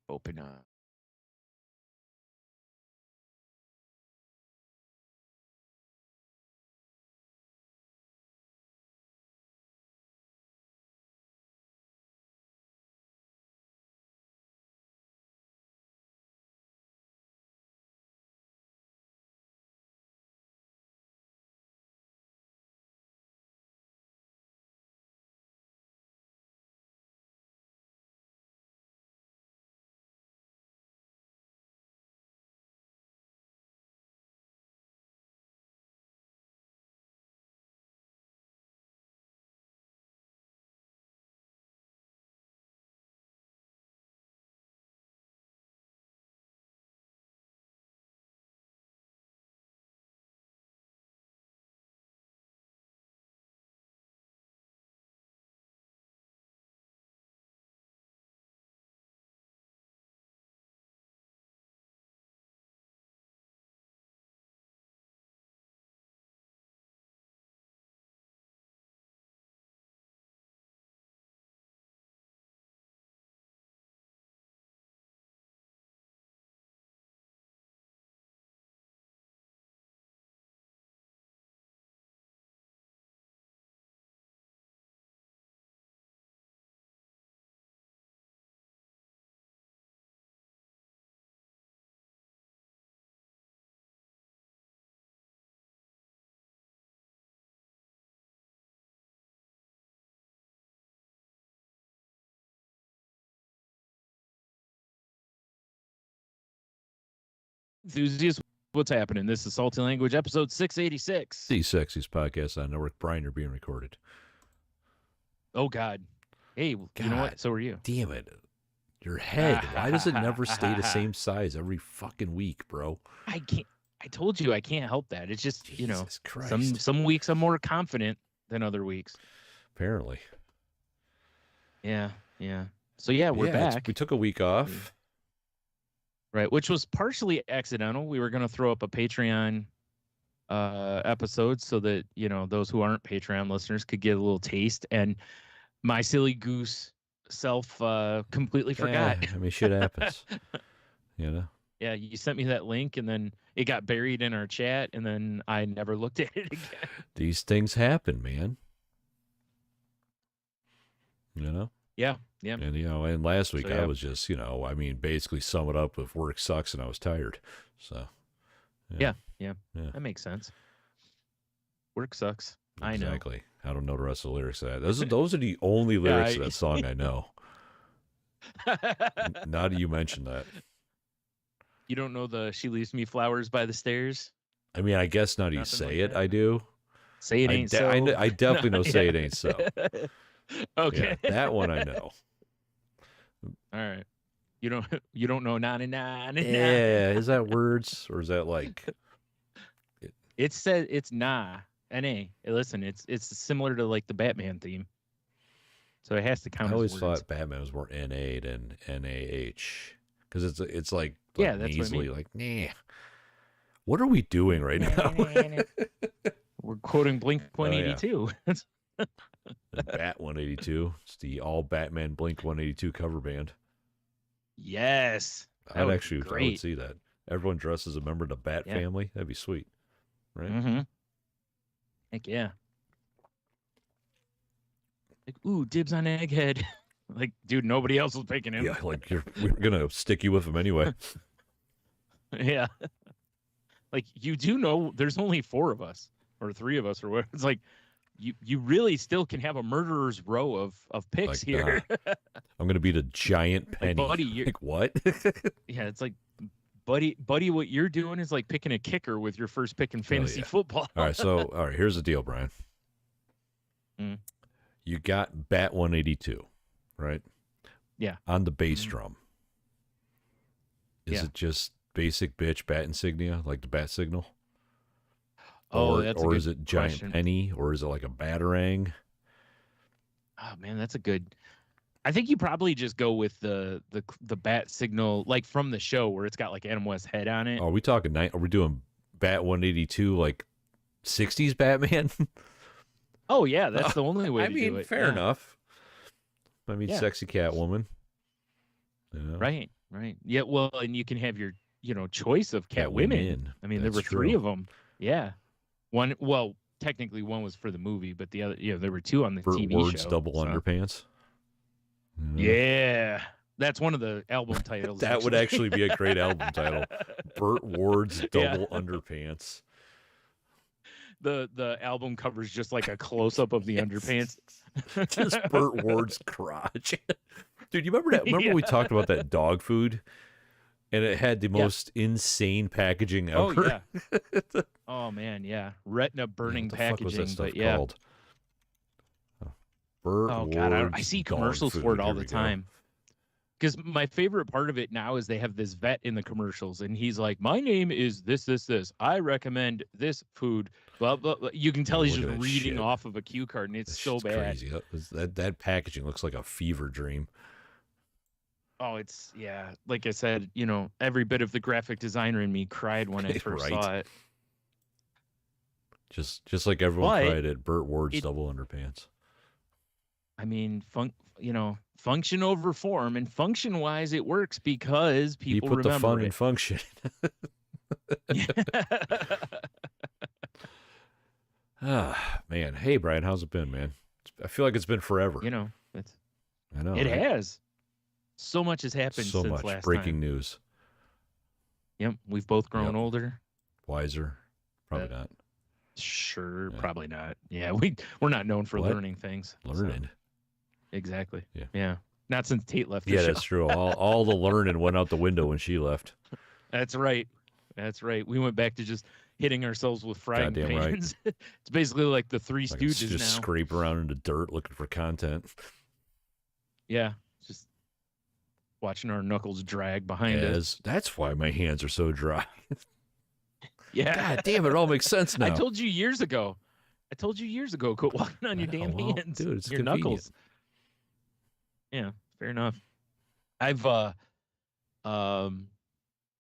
Open up. Enthusiasts, what's happening? This is Salty Language, episode 686. The sexiest podcast on network. Brian, you're being recorded. Oh, God. Hey, God, you know what? So are you. Damn it. Your head. Why does it never stay the same size every fucking week, bro? I can't. I told you I can't help that. It's just, Jesus Christ. some weeks I'm more confident than other weeks. Apparently. Yeah. So, yeah, we're back. We took a week off. Right, which was partially accidental. We were going to throw up a Patreon episode so that, those who aren't Patreon listeners could get a little taste. And my silly goose self completely forgot. I mean, shit happens. Yeah, you sent me that link, and then it got buried in our chat, and then I never looked at it again. These things happen, man. Yeah. And, and last week I was just, basically sum it up with work sucks and I was tired. So, yeah. That makes sense. Work sucks. Exactly. I don't know the rest of the lyrics of that. Those are the only lyrics of that song I know. Now that you mention that. You don't know the She Leaves Me Flowers by the Stairs? I mean, I guess now that you say it, I do. Say it ain't so. I definitely know Say It Ain't So. Okay. Yeah, that one I know. All right. You don't know 99. Yeah, is that words or is that like It says it's nah. N-A. Listen, it's similar to like the Batman theme. So it has to count. I always as words. thought Batman was more N-A than N-A-H. Because it's like yeah, that's easily what I mean. Like, nah. What are we doing right now? We're quoting Blink 182. Bat 182. It's the all Batman Blink 182 cover band. Yes. I would see that. Everyone dressed as a member of the Bat family. That'd be sweet. Right? Mm-hmm. Heck yeah. Like, ooh, dibs on Egghead. Like, dude, nobody else was picking him. Yeah, like we're gonna stick you with him anyway. Yeah. Like, you do know there's only 4 of us or 3 of us or what. It's like you really still can have a murderer's row of picks here. I'm gonna be the giant penny. Like, buddy, like what? Yeah, it's like buddy, what you're doing is like picking a kicker with your first pick in fantasy football. All right, here's the deal, Brian. You got Bat 182, right? Yeah. On the bass drum. Is it just basic bitch bat insignia, like the bat signal? Or is it giant penny, or is it like a batarang? Oh man, that's a good. I think you probably just go with the bat signal, like from the show where it's got like Adam West's head on it. Are we talking Are we doing Bat 182 like 60s Batman? Oh yeah, that's the only way to do it. Fair enough. I mean, sexy Catwoman. Right. Right. Yeah. Well, and you can have your, choice of cat women. Women. I mean, there That's were three true. of them. Yeah. One, well, technically one was for the movie, but the other, there were two on the Burt TV Ward's show. Double So, Underpants. yeah. That's one of the album titles, That would actually be a great album title. Burt Ward's Yeah. Double Underpants. The album covers just like a close up of the underpants. Just Burt Ward's crotch. Dude, you remember that? Remember we talked about that dog food? And it had the most insane packaging ever. Oh, yeah. Oh, man, yeah. Retina burning what the packaging. Fuck was that stuff but yeah. called? Burt God, I see commercials food. for it all the time. Because my favorite part of it now is they have this vet in the commercials, and he's like, "My name is this, this, this. I recommend this food." Blah, blah, blah. You can tell he's just reading off of a cue card, and it's so bad. Crazy. That packaging looks like a fever dream. Oh, it's like I said, every bit of the graphic designer in me cried when I first saw it. Just like everyone cried at Burt Ward's Double Underpants. I mean, function over form, and function wise, it works because people put remember the fun it. in function. Man. Hey, Brian, how's it been, man? I feel like it's been forever. I know. It right? has. So much has happened since last breaking time. News. Yep, we've both grown older, wiser. Probably not. Sure, probably not. Yeah, we're not known for learning things. Learning. So. Exactly. Yeah. Yeah. Not since Tate left. Yeah, that's true. All the learning went out the window when she left. That's right. That's right. We went back to just hitting ourselves with frying pans. Right. It's basically like the Three Stooges just now. Scrape around in the dirt looking for content. Yeah. Just watching our knuckles drag behind us. That's why my hands are so dry. Yeah. God damn, it all makes sense now. I told you years ago. Quit walking on your damn hands. Dude, it's your convenient. Knuckles. Yeah, fair enough. I've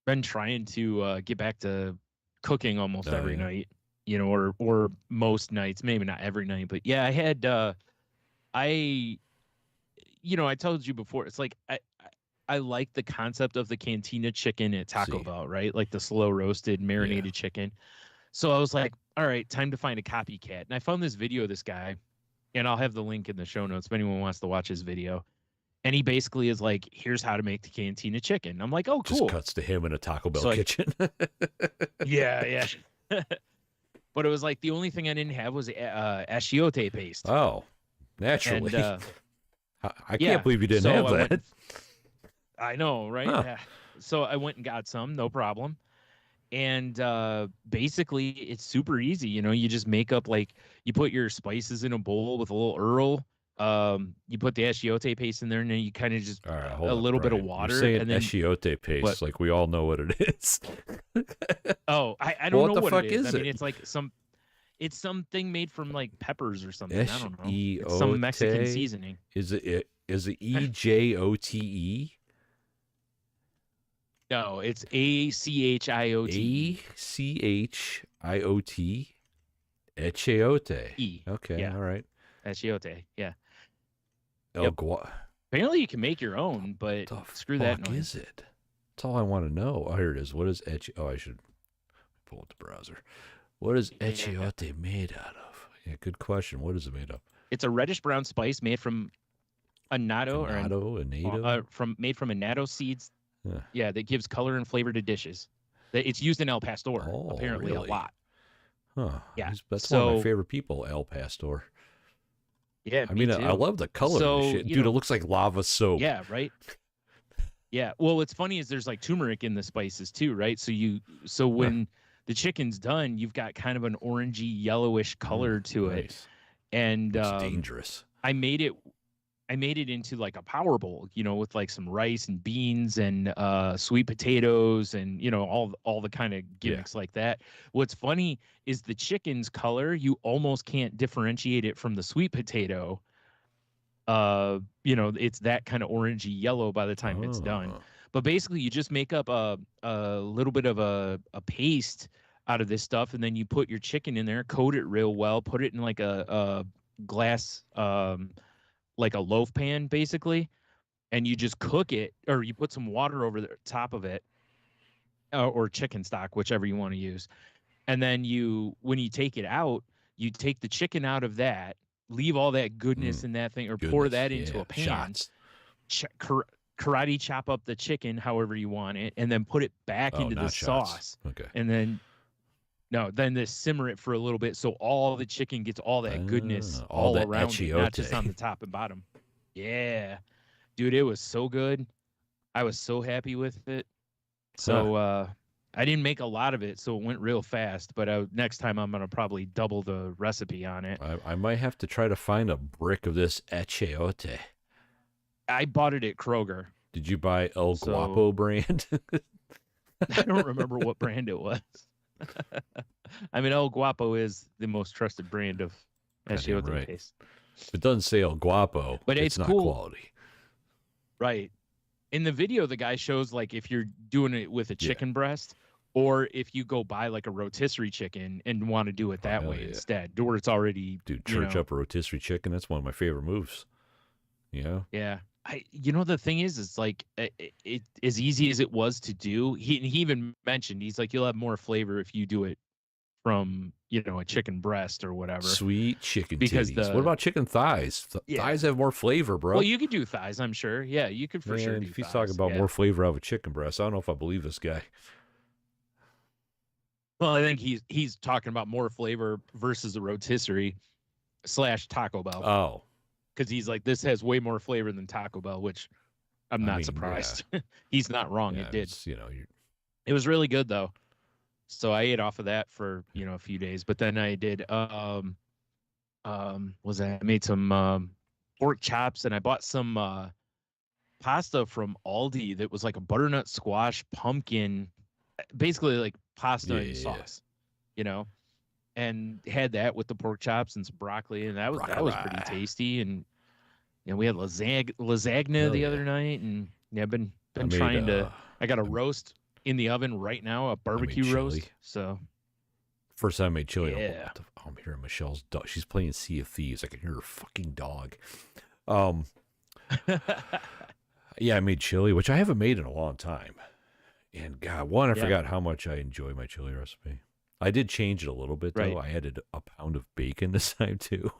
been trying to get back to cooking almost every night, or most nights, maybe not every night, but yeah, I had I told you before, it's like I like the concept of the cantina chicken at Taco Bell, right? Like the slow roasted marinated chicken. So I was like, all right, time to find a copycat. And I found this video of this guy, and I'll have the link in the show notes if anyone wants to watch his video. And he basically is like, here's how to make the cantina chicken. I'm like, oh, cool. Just cuts to him in a Taco Bell kitchen. Yeah. But it was like the only thing I didn't have was achiote paste. Oh, naturally. And, I can't believe you didn't have that. I know, right? Huh. Yeah. So I went and got some, no problem. And basically, it's super easy. You just make up, like, you put your spices in a bowl with a little Earl. You put the achiote paste in there, and then you kind of just a little bit of water. You're saying and then achiote paste, like we all know what it is. Oh, I don't know what the fuck it is. it? I mean, it's like it's something made from like peppers or something. I don't know. It's some Mexican seasoning. Is it EJOTE? No, it's ACHIOT. ACHIOT. Achiote. Okay, all right. Achiote, yeah. Apparently you can make your own, but screw that noise. What is it? That's all I want to know. Oh, here it is. What is I should pull up the browser. What is achiote made out of? Yeah, good question. What is it made of? It's a reddish brown spice made from annatto made from annatto seeds. Yeah, that gives color and flavor to dishes. It's used in El Pastor apparently a lot. Huh. Yeah, that's one of my favorite people, El Pastor. Yeah, I mean, I love the color of the shit. Dude, it looks like lava soap. Yeah, right? Yeah. Well, what's funny is there's like turmeric in the spices too, right? So when the chicken's done, you've got kind of an orangey yellowish color to it. And it's dangerous. I made it into like a power bowl, with like some rice and beans and sweet potatoes and all the kind of gimmicks like that. What's funny is the chicken's color, you almost can't differentiate it from the sweet potato. It's that kind of orangey yellow by the time it's done. But basically you just make up a little bit of a paste out of this stuff, and then you put your chicken in there, coat it real well, put it in like a glass like a loaf pan basically, and you just cook it, or you put some water over the top of it, or chicken stock, whichever you want to use. And then when you take it out, you take the chicken out of that, leave all that goodness in that thing, or pour that into a pan. Shots. Karate chop up the chicken however you want it, and then put it back into the sauce. Okay. And then simmer it for a little bit, so all the chicken gets all that goodness all around it, not just on the top and bottom. Yeah, dude, it was so good. I was so happy with it. So I didn't make a lot of it, so it went real fast. But next time I'm gonna probably double the recipe on it. I might have to try to find a brick of this achiote. I bought it at Kroger. Did you buy El Guapo brand? I don't remember what brand it was. I mean, El Guapo is the most trusted brand of achiote paste. If it doesn't say El Guapo, but it's not cool. Quality. Right. In the video, the guy shows like if you're doing it with a chicken breast, or if you go buy like a rotisserie chicken and want to do it that way instead, where it's already church up a rotisserie chicken. That's one of my favorite moves. Yeah. Yeah. The thing is like it as easy as it was to do. He even mentioned, he's like, you'll have more flavor if you do it from a chicken breast or whatever. Sweet chicken titties. What about chicken thighs? Thighs have more flavor, bro. Well, you could do thighs, I'm sure. Yeah, you could for sure do if he's talking about more flavor out of a chicken breast, I don't know if I believe this guy. Well, I think he's talking about more flavor versus a rotisserie / Taco Bell. Oh. Because he's like, this has way more flavor than Taco Bell, which I'm not surprised. Yeah. He's not wrong. It did. It was really good though. So I ate off of that for a few days, but then I did I made some pork chops, and I bought some pasta from Aldi that was like a butternut squash pumpkin, basically like pasta and sauce, and had that with the pork chops and some broccoli, and that was pretty tasty. And we had lasagna the other night, and I've been trying to. I got a roast in the oven right now, a barbecue roast. So first time I made chili. Yeah. I'm hearing Michelle's dog. She's playing Sea of Thieves. I can hear her fucking dog. Yeah, I made chili, which I haven't made in a long time. And God, I forgot how much I enjoy my chili recipe. I did change it a little bit, though. I added a pound of bacon this time, too.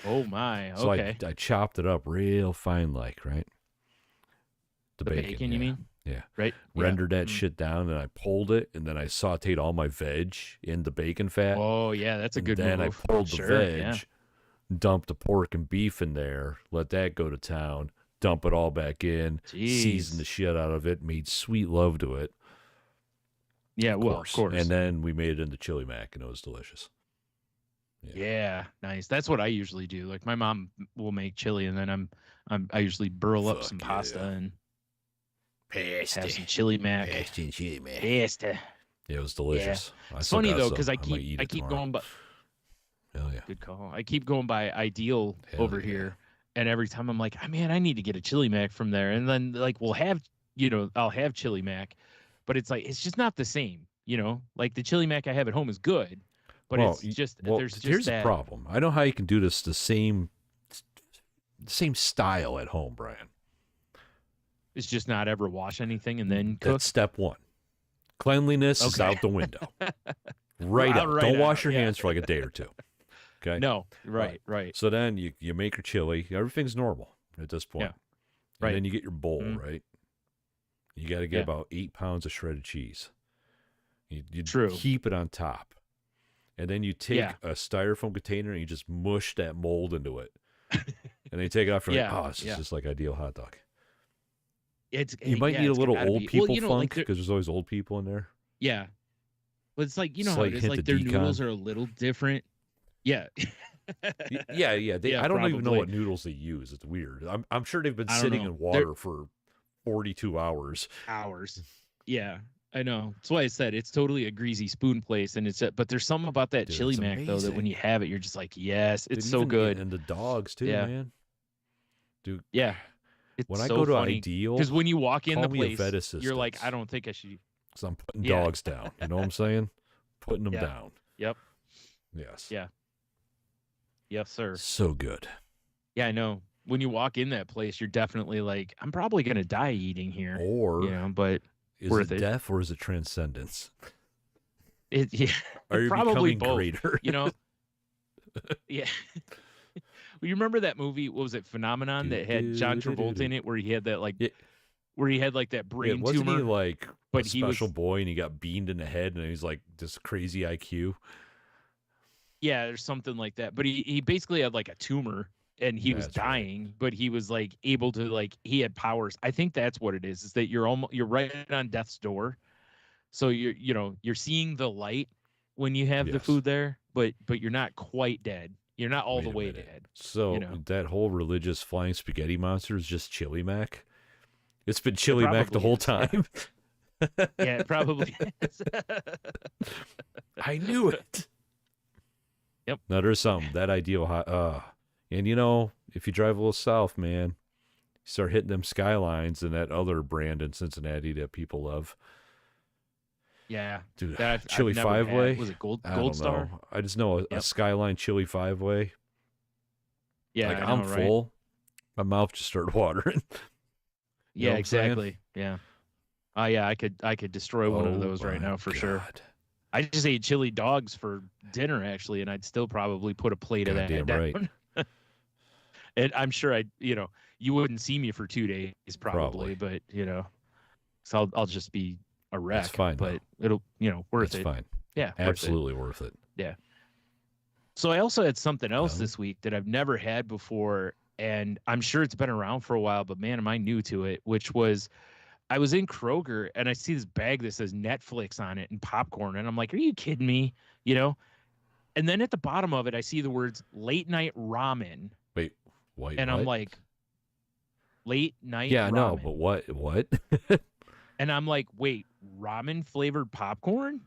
Oh, my. Okay. So I chopped it up real fine, right? The bacon, you mean? Yeah. Right. Rendered that shit down, and I pulled it, and then I sauteed all my veg in the bacon fat. Oh, yeah, that's a good move. Then I pulled the veg, dumped the pork and beef in there, let that go to town, dump it all back in, seasoned the shit out of it, made sweet love to it. Yeah, of course. And then we made it into chili mac, and it was delicious. Yeah, nice. That's what I usually do. Like my mom will make chili, and then I usually burl up some pasta and have some chili mac. Pasta and chili mac. Pasta. Yeah, it was delicious. Yeah. It's funny though, because I keep going by. Hell yeah. Good call. I keep going by Ideal over here, and every time I'm like, man, I need to get a chili mac from there. And then like I'll have chili mac, but it's like it's just not the same. Like the chili mac I have at home is good, but it's just here's the problem. I know how you can do this the same style at home, Brian. It's just not ever wash anything and then cook. That's step one. Cleanliness is out the window. Right out. Don't wash your hands for like a day or two. Okay. No. Right. So then you make your chili. Everything's normal at this point. Yeah. And then you get your bowl, right? You got to get about 8 pounds of shredded cheese. You keep it on top. And then you take a styrofoam container and you just mush that mold into it. And then you take it off and it's just like Ideal hot dog. You might need a little old people funk because there's always old people in there. Yeah. But it's like, how it is, like their noodles are a little different. Yeah. Yeah. I don't even know what noodles they use. It's weird. I'm sure they've been sitting in water for 42 hours. Yeah. I know. That's why I said it's totally a greasy spoon place, and but there's something about that chili mac though that when you have it, you're just like, yes, it's so good. And the dogs too, man. Dude. Yeah. When I go to Ideal, because when you walk in the place, you're like, I don't think I should. Because I'm putting dogs down. You know what I'm saying? Putting them down. Yep. Yes. Yeah. Yes, sir. So good. Yeah, I know. when you walk in that place, you're definitely like, I'm probably gonna die eating here, or but is worth it death or is it transcendence? Yeah, are you probably becoming both. Greater? Yeah. Well, you remember that movie? What was it, Phenomenon, that had John Travolta in it, where he had that that brain wasn't tumor? he like but a he was special boy and he got beamed in the head and he's like this crazy IQ? Yeah, or something like that. But he basically had like a tumor and he was dying, right. but he was like able to he had powers. I think that's what it is that you're right on death's door. So you're seeing the light when you have the food there, but you're not quite dead. You're not all the way dead. So that whole religious flying spaghetti monster is just Chili Mac? It's been Chili Mac the whole time? Yeah, it probably is. I knew it. Yep. Now there's something. That ideal and if you drive a little south, man, you start hitting them Skylines and that other brand in Cincinnati that people love. Yeah, dude, chili 5-way. Was it Gold Star? I just know a Skyline chili 5-way. Yeah, like I'm full. My mouth just started watering. Yeah, exactly. Yeah. Oh yeah, I could destroy one of those right now for sure. I just ate chili dogs for dinner actually, and I'd still probably put a plate of that down. Right. And I'm sure you wouldn't see me for 2 days probably. But so I'll just be a wreck. That's fine, but it'll worth it. It's fine. Yeah, absolutely worth it. Yeah. So I also had something else this week that I've never had before, and I'm sure it's been around for a while, but man, am I new to it, which was I was in Kroger and I see this bag that says Netflix on it and popcorn, and I'm like, are you kidding me? And then at the bottom of it, I see the words late night ramen. Wait, what? And I'm like, late night ramen. Yeah, no, but what? And I'm like, wait, ramen flavored popcorn?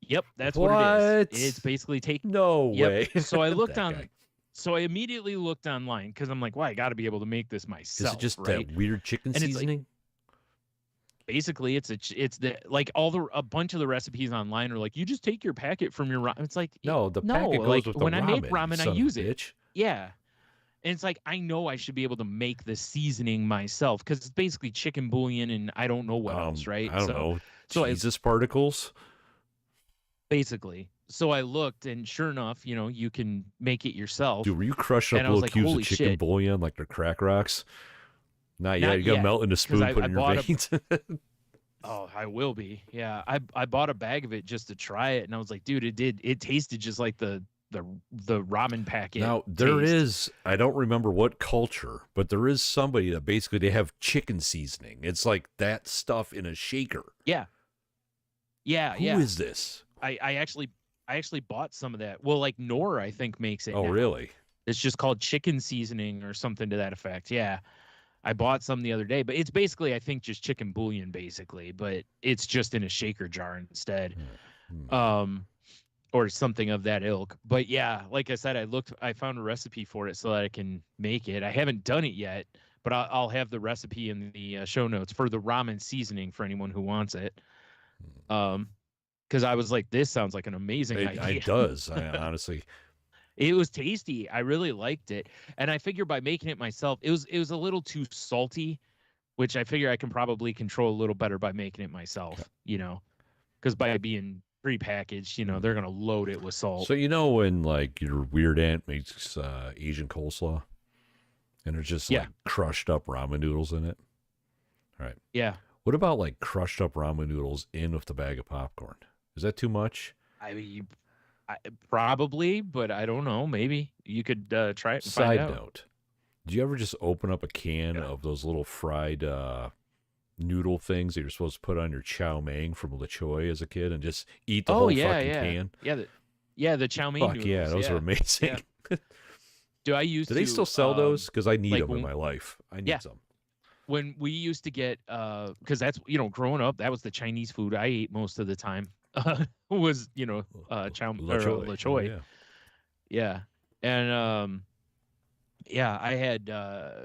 Yep, that's what it is. It's basically taking. No way. So I looked on. So I immediately looked online because I'm like, well, I got to be able to make this myself. Is it just right? that weird chicken seasoning? Basically, it's the a bunch of the recipes online are like, you just take your packet from your ramen. It's like the packet goes with the when ramen, I make ramen, I use it. Bitch. Yeah. And it's like, I know I should be able to make the seasoning myself because it's basically chicken bouillon and I don't know what else, right? I don't know. Jesus particles? Basically. So I looked and sure enough, you can make it yourself. Dude, were you crushing up little cubes of chicken bouillon like they're crack rocks? Not yet. You got to melt in a spoon, put in your veins. Oh, I will be. Yeah. I bought a bag of it just to try it. And I was like, dude, it tasted just like the ramen packet. Now there is, I don't remember what culture, but there is somebody that basically they have chicken seasoning. It's like that stuff in a shaker. Yeah. Yeah. Who is this? I actually bought some of that. Well, like Knorr, I think makes it. Oh, now. really? It's just called chicken seasoning or something to that effect. Yeah. I bought some the other day, but it's basically, I think, just chicken bouillon, basically, but it's just in a shaker jar instead. Or something of that ilk. But yeah, like I said, I found a recipe for it so that I can make it. I haven't done it yet, but I'll have the recipe in the show notes for the ramen seasoning for anyone who wants it. Because I was like, this sounds like an amazing idea. It does, honestly. It was tasty. I really liked it. And I figure by making it myself, it was a little too salty, which I figure I can probably control a little better by making it myself, because by being prepackaged, they're going to load it with salt. So, when like your weird aunt makes Asian coleslaw and there's just like crushed up ramen noodles in it. All right. Yeah. What about like crushed up ramen noodles in with the bag of popcorn? Is that too much? I mean, probably, but I don't know. Maybe you could try it and find out. Side note, do you ever just open up a can of those little fried noodle things that you're supposed to put on your chow mein from Le Choy as a kid and just eat the whole fucking can? Yeah, the chow mein noodles. Yeah, those are amazing. Yeah. Do they still sell those? Because I need them in my life. I need some. When we used to get, because that's, growing up, that was the Chinese food I ate most of the time. Was chow Le Choy. Yeah. And I had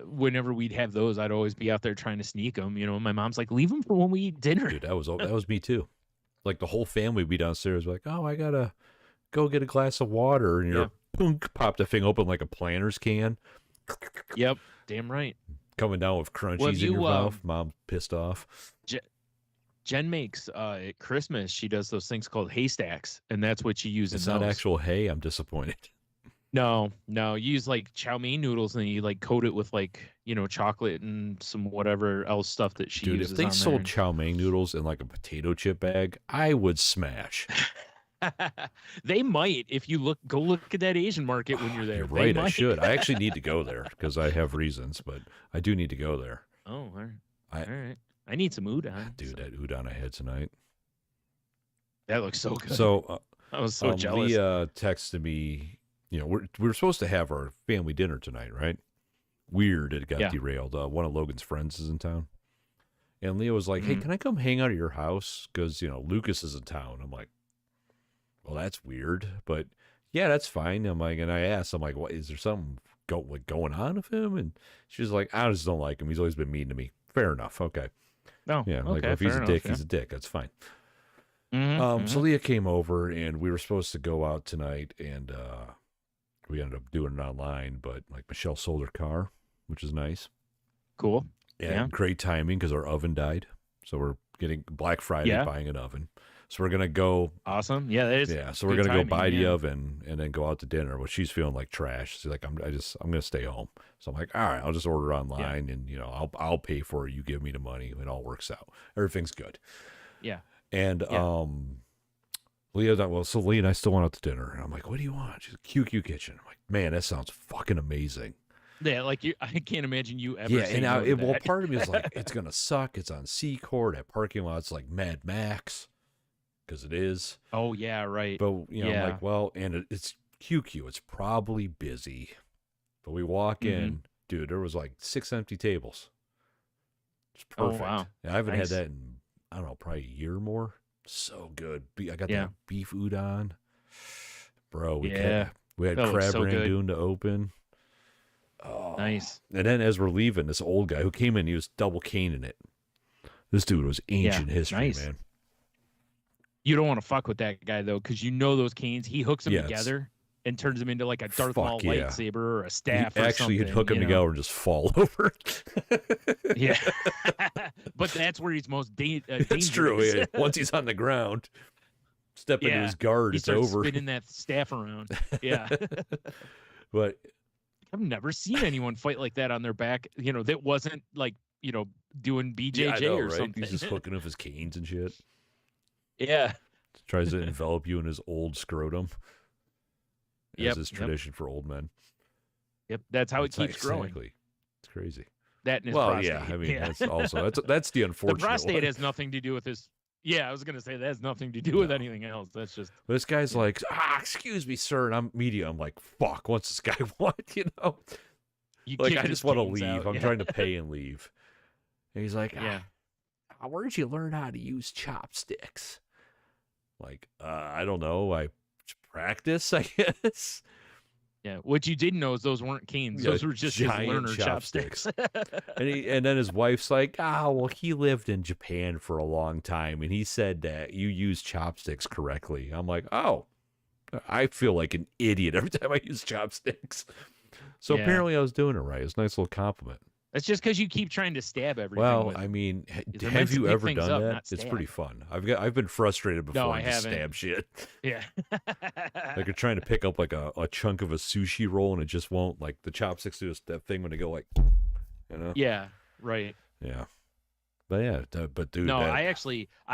whenever we'd have those, I'd always be out there trying to sneak them. My mom's like, leave them for when we eat dinner. Dude, that was me too. Like the whole family would be downstairs like, oh, I gotta go get a glass of water, and you're pop the thing open like a Planters can, Yep, damn right. Coming down with crunchies in your mouth. Mom pissed off. Jen makes at Christmas. She does those things called haystacks, and that's what she uses. It's not actual hay. I'm disappointed. No, you use like chow mein noodles, and you like coat it with like chocolate and some whatever else stuff that she uses. If they sold chow mein noodles in like a potato chip bag, I would smash. They might if you go look at that Asian market when you're there. You're right. I should. I actually need to go there because I have reasons, but I do need to go there. Oh, all right. All right. I need some udon. Dude, that udon I had tonight. That looks so good. So I was so jealous. Leah texted me. We're supposed to have our family dinner tonight, right? Weird, it got derailed. One of Logan's friends is in town, and Leah was like, "Hey, can I come hang out at your house? Because Lucas is in town." I'm like, "Well, that's weird, but yeah, that's fine." I'm like, and I asked, I'm like, "What is there something going on with him?" And she's like, "I just don't like him. He's always been mean to me." Fair enough. Okay. No. Yeah. Okay, like if he's a dick, he's a dick. That's fine. So Leah came over, and we were supposed to go out tonight, and we ended up doing it online. But like Michelle sold her car, which is nice. Cool. And great timing because our oven died, so we're getting Black Friday buying an oven. So we're gonna go. Awesome. Yeah, that is. Yeah. So we're gonna go buy the oven and then go out to dinner. Well, she's feeling like trash. She's like, I'm gonna stay home. So I'm like, all right, I'll just order online and I'll pay for it. You give me the money. It all works out. Everything's good. Yeah. And Leah's like, well, so Leah and I still went out to dinner. And I'm like, what do you want? She's like, QQ Kitchen. I'm like, man, that sounds fucking amazing. Yeah, like I can't imagine you ever. Yeah, and part of me is like, it's gonna suck. It's on Seacourt. That parking lot's like Mad Max. Because it is. Oh, yeah, right. But, I'm like, well, and it's QQ. It's probably busy. But we walk in, dude, there was like 6 empty tables. It's perfect. Oh, wow. And I haven't had that in, I don't know, probably a year or more. So good. I got that beef udon. Bro, we had crab rangoon to open. Oh, nice. And then as we're leaving, this old guy who came in, he was double caning it. This dude was ancient history, man. You don't want to fuck with that guy, though, because those canes, he hooks them together and turns them into like a Darth Maul lightsaber or a staff or actually, something. He'd hook them together and just fall over. Yeah. But that's where he's most dangerous. That's true. Yeah. Once he's on the ground, step into his guard, it's over. Spinning that staff around. Yeah. But I've never seen anyone fight like that on their back, that wasn't like, doing BJJ or something. He's just hooking up his canes and shit. Yeah. Tries to envelop you in his old scrotum. As is tradition for old men. Yep. That's how it keeps growing. It's crazy. That and his prostate. Yeah. I mean, that's also, that's the unfortunate The prostate one. has nothing to do with his. Yeah, I was going to say that has nothing to do with anything else. That's just. But this guy's like, excuse me, sir. And I'm media. I'm like, fuck, what's this guy want? I just want to leave. I'm trying to pay and leave. And he's like, where'd you learn how to use chopsticks? Like, I don't know. I practice, I guess. Yeah, what you didn't know is those weren't canes. Those were just his learner chopsticks. and then his wife's like, well, he lived in Japan for a long time, and he said that you use chopsticks correctly. I'm like, I feel like an idiot every time I use chopsticks. So apparently I was doing it right. It's a nice little compliment. That's just because you keep trying to stab everything. Well, I mean, have you ever done that? It's pretty fun. I've been frustrated before and stab shit. Yeah. Like you're trying to pick up like a chunk of a sushi roll and it just won't. Like the chopsticks do that thing when they go like, Yeah, right. Yeah. But yeah, but dude. No, I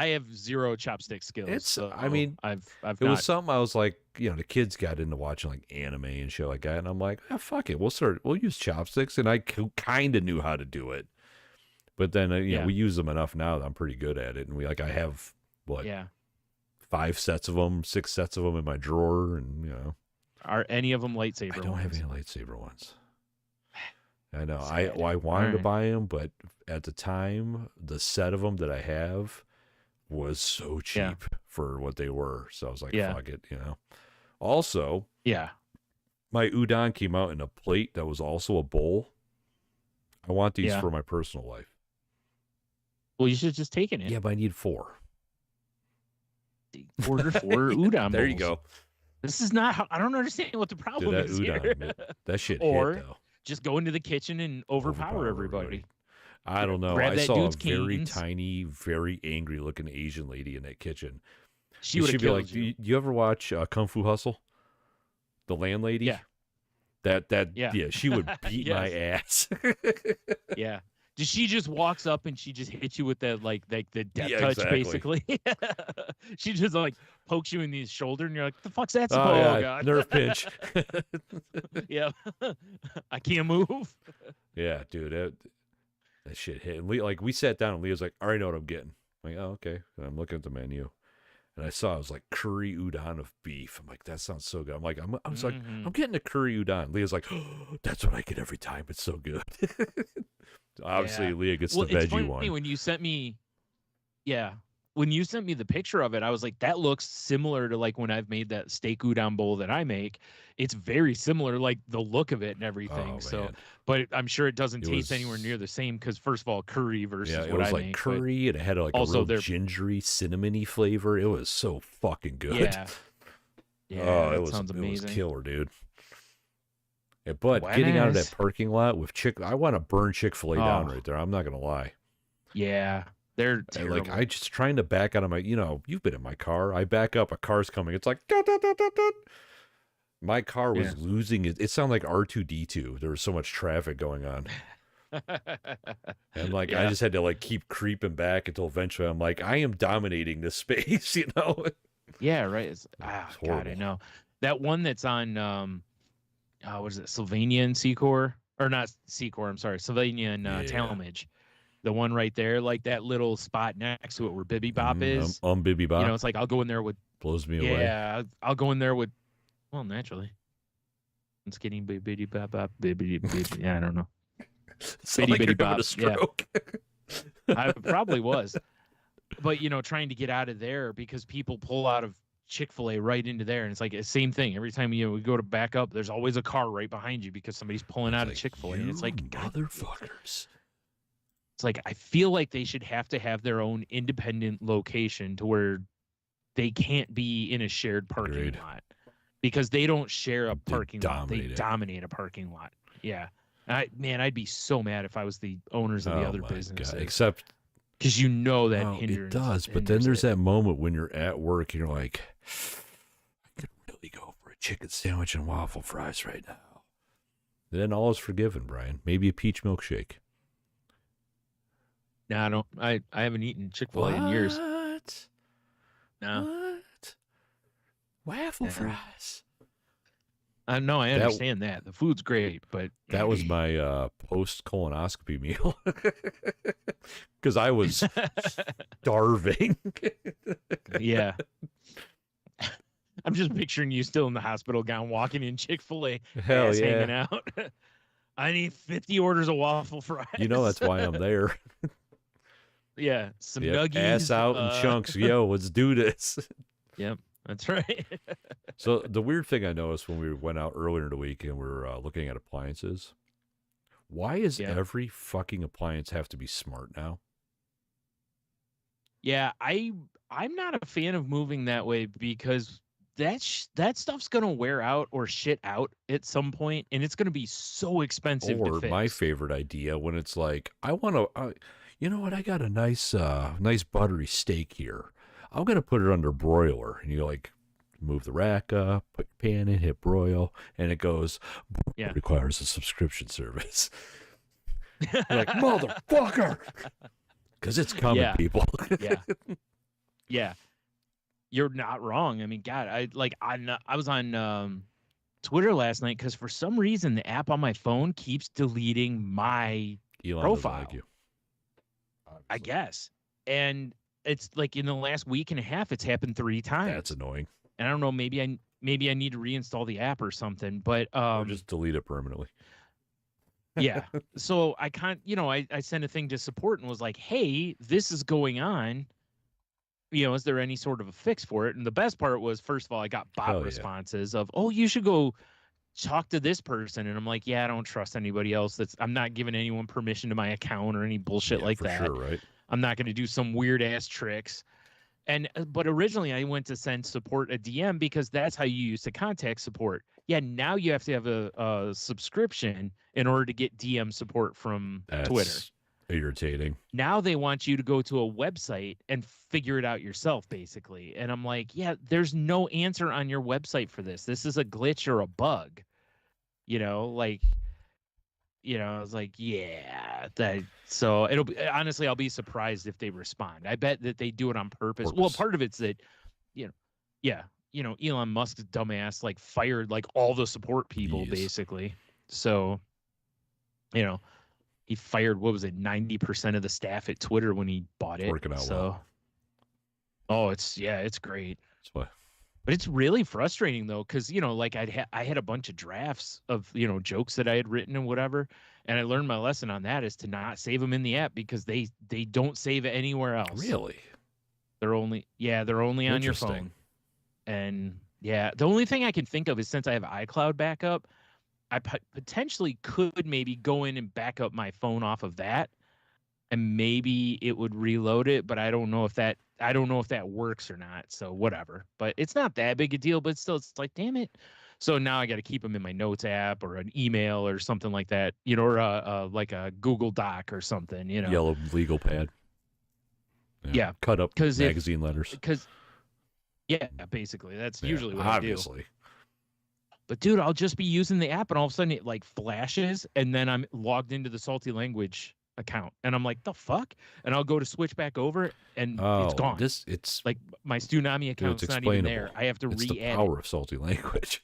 have zero chopstick skills. I mean, I've it was something I was like, the kids got into watching like anime and shit like that, and I'm like, fuck it, we'll use chopsticks, and I kind of knew how to do it, but then we use them enough now that I'm pretty good at it, and I have 5 sets of them, 6 sets of them in my drawer, and Are any of them lightsaber? I don't have any lightsaber ones. I know. I wanted to buy them, but at the time, the set of them that I have was so cheap for what they were. So I was like, fuck it, Also, my udon came out in a plate that was also a bowl. I want these for my personal life. Well, you should have just taken it. Yeah, but I need 4. Order 4 udon bowls. There you go. This is not how, I don't understand what the problem is udon, here. That shit hit, though. just go into the kitchen and overpower everybody. I don't know. Grab I that saw a dude's very canes. tiny, very angry looking Asian lady in that kitchen. She would have killed you. Do you ever watch Kung Fu Hustle? The landlady? Yeah. Yeah, she would beat my ass. Yeah. She just walks up and she just hits you with that like the death touch, exactly. Basically. She just like pokes you in the shoulder and you're like, the fuck's that? Oh God. Nerve pinch. Yeah. I can't move. Yeah, dude. That shit hit. And like we sat down and Leah's like, I already know what I'm getting. I'm like, oh, okay. And I'm looking at the menu. And I saw it was like curry udon of beef. I'm like, that sounds so good. I'm like, I was like, I'm getting a curry udon. Leah's like, oh, that's what I get every time. It's so good. Obviously, Leah gets the veggie one. When you sent me, when you sent me the picture of it, I was like, that looks similar to like when I've made that steak udon bowl that I make. It's very similar, like the look of it and everything. But I'm sure it doesn't taste anywhere near the same because first of all, curry versus what I make. It was like curry and it had like a real gingery, cinnamony flavor. It was so fucking good. Yeah, it sounds amazing. It was killer, dude. Yeah, but getting out of that parking lot with I want to burn Chick-fil-A down right there. I'm not gonna lie. Yeah. They're terrible. Like I just trying to back out of my, you've been in my car. I back up, a car's coming. It's like, dut, dut, dut, dut, dut. My car was losing it. It sounded like R2-D2. There was so much traffic going on. And like, I just had to like keep creeping back until eventually I'm like, I am dominating this space, Yeah, right. God, I know. That one that's on, what is it? Sylvania and Secor, or not Secor. I'm sorry. Sylvania and Talmadge. The one right there, like that little spot next to it where Bibby Bop is. Bibby Bop. It's like I'll go in there with. Blows me away. Yeah, I'll go in there with. Well, naturally. I'm skinny Bibby Bop Bop Bibby. Yeah, I don't know. Bitty Bop. A stroke. Yeah. I probably was, but trying to get out of there because people pull out of Chick-fil-A right into there, and it's like the same thing every time we go to back up. There's always a car right behind you because somebody's pulling out of Chick-fil-A, and it's like motherfuckers. It's like I feel like they should have to have their own independent location to where they can't be in a shared parking lot because they don't share a parking lot. They dominate a parking lot. Yeah, I'd be so mad if I was the owners of the other businesses. God. Except because that hinders. It does, but then there's that moment when you're at work and you're like, I could really go for a chicken sandwich and waffle fries right now. Then all is forgiven, Brian. Maybe a peach milkshake. No, I don't. I haven't eaten Chick-fil-A in years. No. What? Waffle fries. No, I understand that. The food's great, but that was my post-colonoscopy meal because I was starving. Yeah. I'm just picturing you still in the hospital gown, walking in Chick-fil-A, hell yeah, hanging out. I need 50 orders of waffle fries. That's why I'm there. Yeah, some nuggies. Ass out in chunks. Yo, let's do this. Yep, that's right. So the weird thing I noticed when we went out earlier in the week and we were looking at appliances, why is every fucking appliance have to be smart now? Yeah, I'm not a fan of moving that way because that stuff's gonna wear out or shit out at some point, and it's gonna be so expensive to fix. Or my favorite idea when it's like, I want to. You know what? I got a nice buttery steak here. I'm gonna put it under broiler, and you like move the rack up, put your pan in, hit broil, and it goes. It requires a subscription service. You're like, motherfucker, because it's coming, people. Yeah. You're not wrong. I mean, God, I was on Twitter last night because for some reason the app on my phone keeps deleting my profile. Like you. I guess. And it's like in the last week and a half, it's happened 3 times. That's annoying. And I don't know, maybe I need to reinstall the app or something, but or just delete it permanently. Yeah. So I I sent a thing to support and was like, hey, this is going on. Is there any sort of a fix for it? And the best part was, first of all, I got bot responses of, oh, you should go talk to this person. And I'm like, yeah, I don't trust anybody else. I'm not giving anyone permission to my account or any bullshit like that. Sure, right. I'm not going to do some weird ass tricks. But originally I went to send support a DM because that's how you used to contact support. now you have to have a subscription in order to get DM support from Twitter. Irritating. Now they want you to go to a website and figure it out yourself, basically. And I'm like, yeah, there's no answer on your website for this. This is a glitch or a bug. Like, I was like, yeah, so it'll be, honestly, I'll be surprised if they respond. I bet that they do it on purpose. Well, part of it's that, Elon Musk's dumbass like fired like all the support people basically. So, he fired, what was it, 90% of the staff at Twitter when he bought it. Working out well. Oh, it's great. That's why. But it's really frustrating though, because like I had a bunch of drafts of jokes that I had written and whatever, and I learned my lesson on that is to not save them in the app because they don't save it anywhere else. Really? They're only on your phone. And the only thing I can think of is since I have iCloud backup, I potentially could maybe go in and back up my phone off of that, and maybe it would reload it. But I don't know if that works or not. So whatever. But it's not that big a deal. But still, it's like, damn it. So now I got to keep them in my notes app or an email or something like that. Or like a Google Doc or something. Yellow legal pad. Yeah. Cut up magazine letters. Yeah, basically that's usually what obviously. I do. But dude, I'll just be using the app and all of a sudden it like flashes and then I'm logged into the Salty Language account and I'm like, the fuck? And I'll go to switch back over and it's gone. It's like my Stunami account's not even there. I have to re-add the power of Salty Language.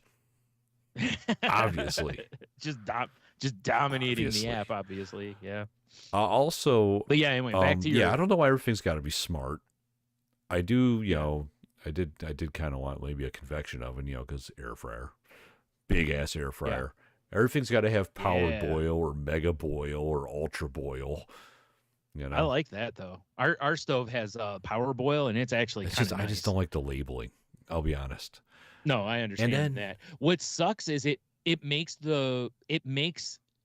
Obviously. just dominating the app, obviously. Yeah. Also, but yeah, anyway, back to your... I don't know why everything's got to be smart. I do, I did kind of want maybe a convection oven, because air fryer, big ass air fryer. Yeah. Everything's got to have power boil or mega boil or ultra boil. I like that though. Our stove has power boil and it's actually nice. I just don't like the labeling. I'll be honest. No, I understand that. What sucks is it makes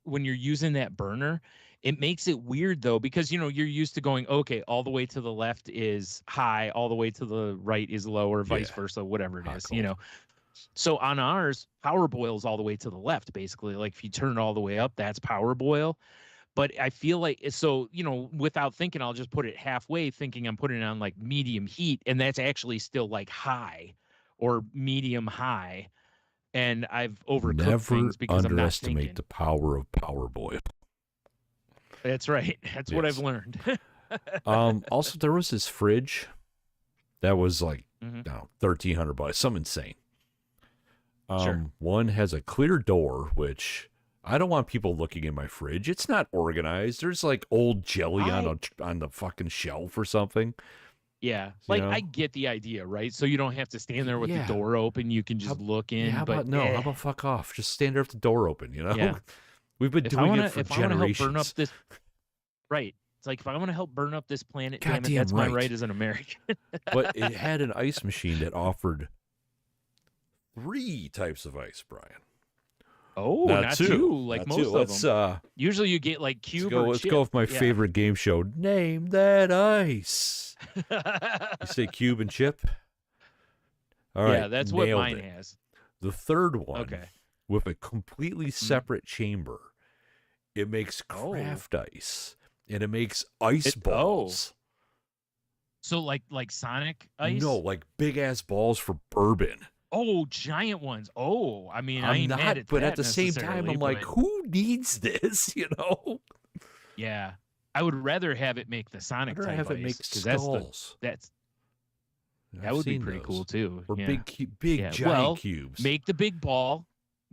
when you're using that burner, it makes it weird though, because you're used to going, okay, all the way to the left is high, all the way to the right is low, or vice versa, whatever it is, So on ours, power boils all the way to the left, basically. Like if you turn it all the way up, that's power boil. But I feel like so, without thinking, I'll just put it halfway, thinking I'm putting it on like medium heat, and that's actually still like high or medium high. And I've overcooked things because I'm not thinking. Never underestimate the power of power boil. That's right. That's what I've learned. Also, there was this fridge that was like $1,300, something insane. Sure. One has a clear door, which I don't want people looking in my fridge. It's not organized. There's like old jelly on the fucking shelf or something. Yeah, like I get the idea, right? So you don't have to stand there with the door open. You can just look in. How about fuck off? Just stand there with the door open. Yeah. We've been doing it for generations. I want to help burn up this, right? It's like if I want to help burn up this planet, damn it, that's my right as an American. But it had an ice machine that offered 3 types of ice, Brian. Oh, not two, like most of them. Usually you get like cube. Let's go with my favorite game show. Name that ice. You say cube and chip. All right, that's what mine has. The third one, with a completely separate chamber. It makes craft ice, and it makes ice balls. So like Sonic ice? No, like big ass balls for bourbon. Oh, giant ones. Oh, I mean, I ain't mad at that. But at the same time, I'm like, who needs this? Yeah, I would rather have it make the Sonic type have ice, it make skulls. That would be pretty cool too. Or big giant cubes. Make the big ball,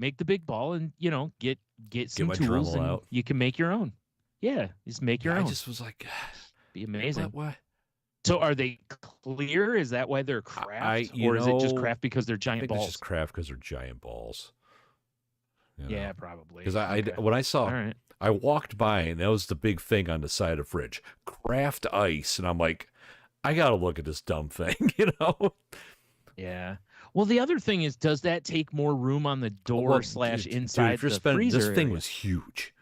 and get some tools, and out. You can make your own. Yeah, just make your own. I just was like, be amazing. What? So are they clear? Is that why they're craft, or is it just craft because they're giant balls? It's just craft because they're giant balls. Yeah, probably. Because when I saw, I walked by and that was the big thing on the side of the fridge, craft ice, and I'm like, I gotta look at this dumb thing, Yeah. Well, the other thing is, does that take more room on the door / inside the freezer? This thing was huge.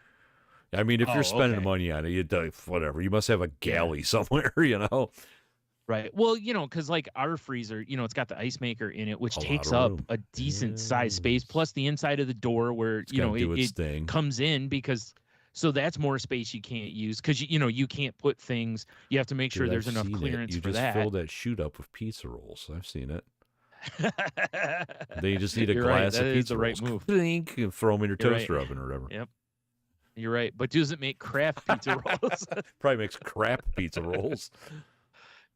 I mean, if you're spending money on it, you do whatever. You must have a galley somewhere, Right. Well, because like our freezer, it's got the ice maker in it, which takes up a decent size space, plus the inside of the door where, it comes in so that's more space you can't use because, you can't put things. You have to make sure there's enough clearance for that. You just fill that chute up with pizza rolls. I've seen it. Then you just need a glass of pizza rolls. Move. Clink, and throw them in your toaster oven or whatever. Yep. You're right. But does it make craft pizza rolls? Probably makes crap pizza rolls.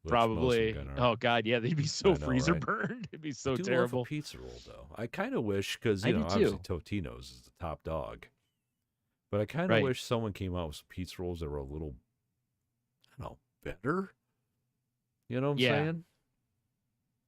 Probably. Oh God, yeah, they'd be so freezer burned. It'd be so terrible. Love a pizza roll though. I kind of wish because obviously Totino's is the top dog, but I kind of wish someone came out with some pizza rolls that were a little, I don't know, better. You know what I'm saying?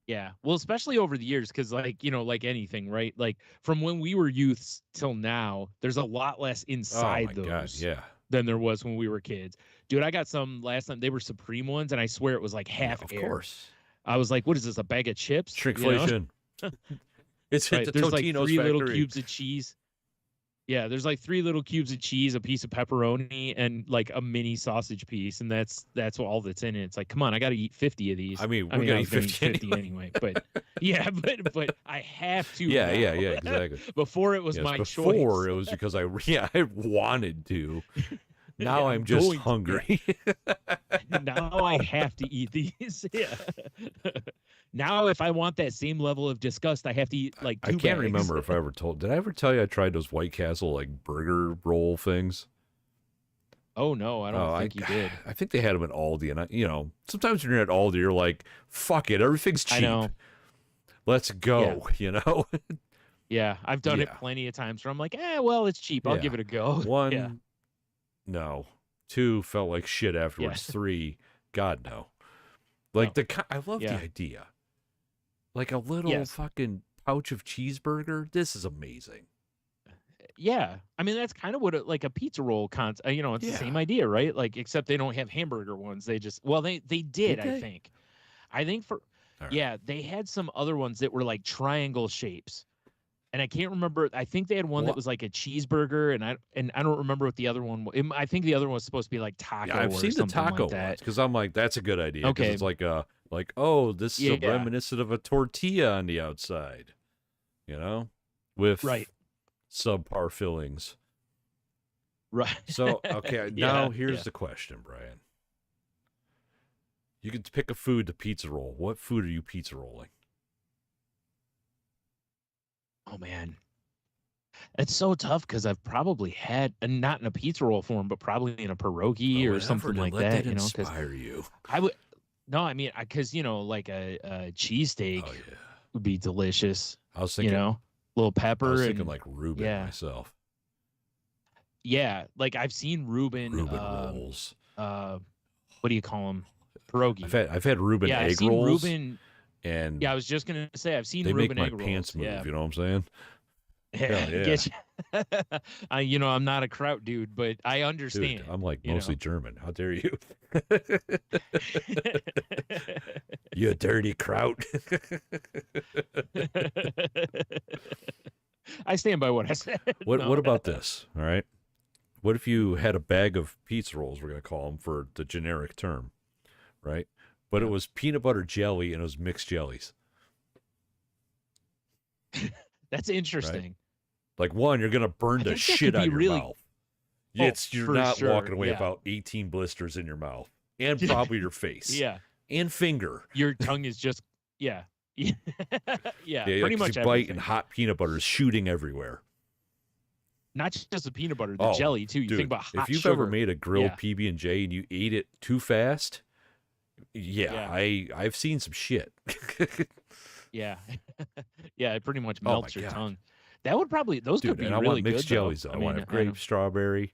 Yeah. Well, especially over the years, because like anything, right? Like from when we were youths till now, there's a lot less inside those. God, yeah. Than there was when we were kids. Dude, I got some last time. They were Supreme ones, and I swear it was like half air. Of course. I was like, what is this, a bag of chips? Shrinkflation. It's right. The There's Totino's like 3 factory. little cubes of cheese. Yeah, there's like 3 little cubes of cheese, a piece of pepperoni, and like a mini sausage piece, and that's all that's in it. It's like, come on, I got to eat 50 of these. I mean, we're gonna eat 50 anyway. But yeah, but I have to. Yeah, exactly. Before it was my choice. Before it was because I wanted to. Now I'm just hungry. Now I have to eat these. Yeah. Now, if I want that same level of disgust, I have to eat like 2 bags. I can't remember if I ever told. Did I ever tell you I tried those White Castle like burger roll things? Oh no, I don't think you did. I think they had them at Aldi, and sometimes when you're at Aldi, you're like, "Fuck it, everything's cheap. I know. Let's go." Yeah. Yeah, I've done it plenty of times where I'm like, well, it's cheap. I'll give it a go. 1, no. 2, felt like shit afterwards. 3, God no. Like I love the idea. Like a little fucking pouch of cheeseburger. This is amazing. Yeah. I mean, that's kind of what like a pizza roll it's the same idea, right? Like, except they don't have hamburger ones. They just, they did, I think. They had some other ones that were like triangle shapes. And I can't remember. I think they had one that was like a cheeseburger, and I don't remember what the other one was. I think the other one was supposed to be like taco. Yeah, I've seen the taco ones because I'm like, that's a good idea. Okay, it's like this is reminiscent of a tortilla on the outside, with subpar fillings. Right. So now here's the question, Brian. You could pick a food to pizza roll. What food are you pizza rolling? Oh man, it's so tough because I've probably had, not in a pizza roll form, but probably in a pierogi or something like that. Inspire you. I would. No, I mean, because like a cheesesteak would be delicious. I was thinking, little pepper. I was thinking like Reuben myself. Yeah, like I've seen Reuben rolls. What do you call them? Pierogi. I've had Reuben egg rolls. Reuben. And I was just gonna say I've seen Reuben egg rolls. They make my pants move. You know what I'm saying? Yeah. I'm not a kraut dude, but I understand. Dude, I'm like mostly German. How dare you? You dirty kraut. I stand by what I said. What about this? All right. What if you had a bag of pizza rolls? We're gonna call them for the generic term, right? But it was peanut butter jelly and it was mixed jellies. That's interesting. Right? Like one, you're gonna burn the shit out of your mouth. You're not walking away about 18 blisters in your mouth and probably your face. Yeah. And finger. Your tongue is just yeah, pretty much. You bite and hot peanut butter is shooting everywhere. Not just the peanut butter, the jelly too. You think about hot if you've sugar. ever made a grilled PB&J and you ate it too fast. I've seen some shit. Yeah, it pretty much melts your tongue. That would probably could be really good. I want mixed good, jellies though. I want grape, strawberry.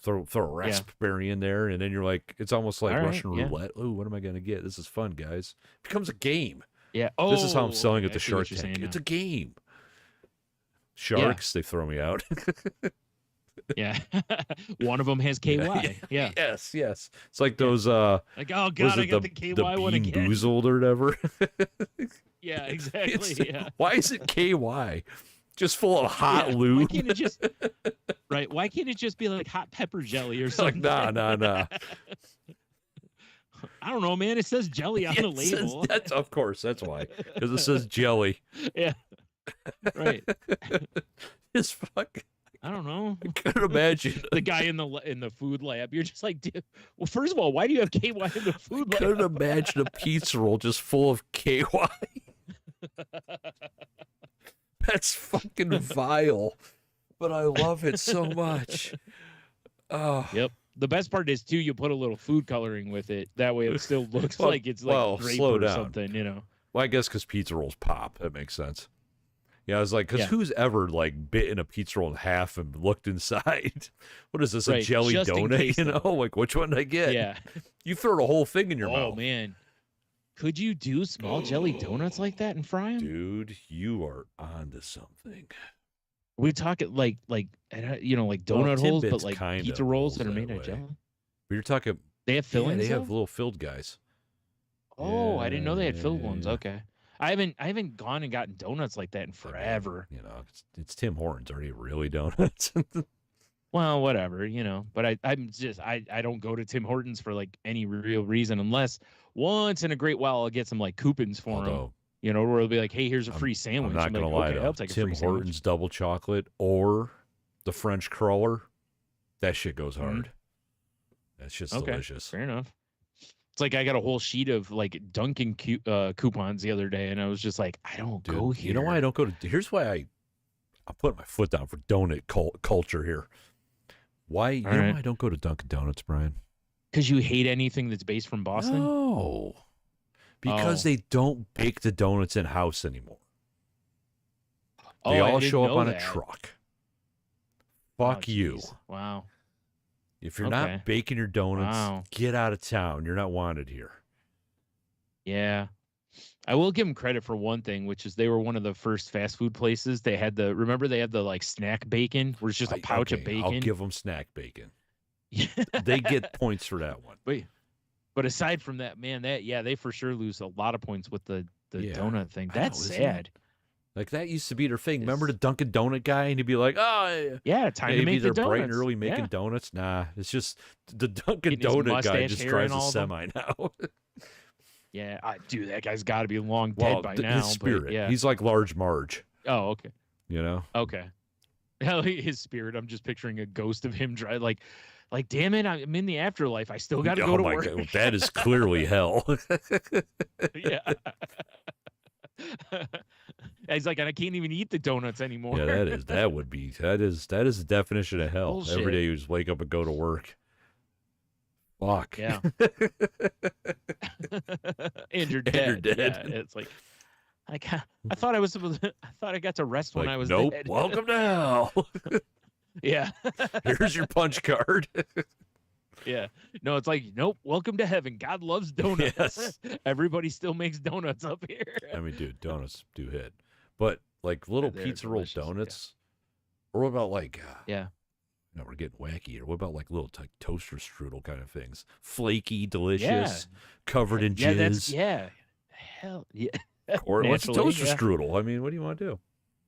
Throw a raspberry in there, and then you're like, it's almost like Russian roulette. Oh, what am I gonna get? This is fun, guys. It becomes a game. Yeah. This is how I'm selling it to Shark Tank. It's a game. Sharks, they throw me out. Yeah. One of them has KY. Yeah. Yes. It's like those like, oh god, I got the KY one again. Boozled or whatever. Yeah, exactly. Why is it KY? Just full of hot lube. Why can't it just Why can't it just be like hot pepper jelly or something? Like, nah. I don't know, man. It says jelly on the label. That's of course. That's why, because it says jelly. Yeah. Right. It's fucking. I don't know. I couldn't imagine the guy in the food lab. You're just like, dude, well, first of all, why do you have KY in the food lab? I couldn't imagine a pizza roll just full of KY. That's fucking vile, but I love it so much. Oh. Yep. The best part is too, you put a little food coloring with it. That way, it still looks like it's like grape or something, you know. Well, I guess because pizza rolls pop. That makes sense. Yeah, I was like, because who's ever like bitten a pizza roll in half and looked inside? What is this, a jelly donut? You know, like which one did I get? Yeah. You throw the whole thing in your mouth. Oh, man. Could you do small jelly donuts like that and fry them? Dude, you are onto something. We talk it like you know, like donut holes, but like pizza rolls that are made out of jelly. But you're talking. They have fillings. Yeah, they have little filled guys. Oh, I didn't know they had filled ones. Okay, I haven't gone and gotten donuts like that in forever. You know, it's Tim Hortons. Are they really donuts? Well, whatever, you know. But I don't go to Tim Hortons for like any real reason unless once in a great while I'll get some like coupons for them. You know, where it'll be like, hey, here's a free sandwich. I'm not going to lie, okay, I'll take a Tim free Hortons sandwich. double chocolate or the French crawler, that shit goes hard. That's just delicious. Fair enough. It's like I got a whole sheet of like Dunkin' coupons the other day, and I was just like, I don't go here. You know why I don't go to? Here's why I'll put my foot down for donut culture here. Why you know why I don't go to Dunkin' Donuts, Brian? Because you hate anything that's based from Boston? No. Because they don't bake the donuts in house anymore. They all show up on a truck. Fuck you. Wow. If you're not baking your donuts, get out of town. You're not wanted here. Yeah. I will give them credit for one thing, which is they were one of the first fast food places. They had remember they had the like snack bacon, where it's just a pouch of bacon. I'll give them snack bacon. They get points for that one. But aside from that, man, they for sure lose a lot of points with the donut thing. That's sad. Like that used to be their thing. Remember the Dunkin' Donut guy, and he'd be like, "Oh, yeah, time to make the donuts." Bright and early making donuts. Nah, it's just the Dunkin' Donut guy just drives a semi now. Yeah, dude, that guy's got to be long dead by now. His spirit, he's like Large Marge. Oh, okay. You know? Okay. His spirit. I'm just picturing a ghost of him like, damn it, I'm in the afterlife. I still got to go to work. God, that is clearly hell. Yeah. He's like, I can't even eat the donuts anymore. Yeah, that is the definition of hell. Bullshit. Every day you just wake up and go to work. Fuck. Yeah. And you're dead. Yeah, it's like I thought I got to rest when I was dead. Welcome to hell. Yeah. Here's your punch card. Yeah. No, it's like, nope, welcome to heaven. God loves donuts. Yes. Everybody still makes donuts up here. I mean, dude, donuts do hit. But like little pizza roll donuts, or what about like no, we're getting wacky here. What about like little toaster strudel kind of things? Flaky, delicious, covered in jizz. Hell yeah. Or what's a toaster strudel? I mean, what do you want to do?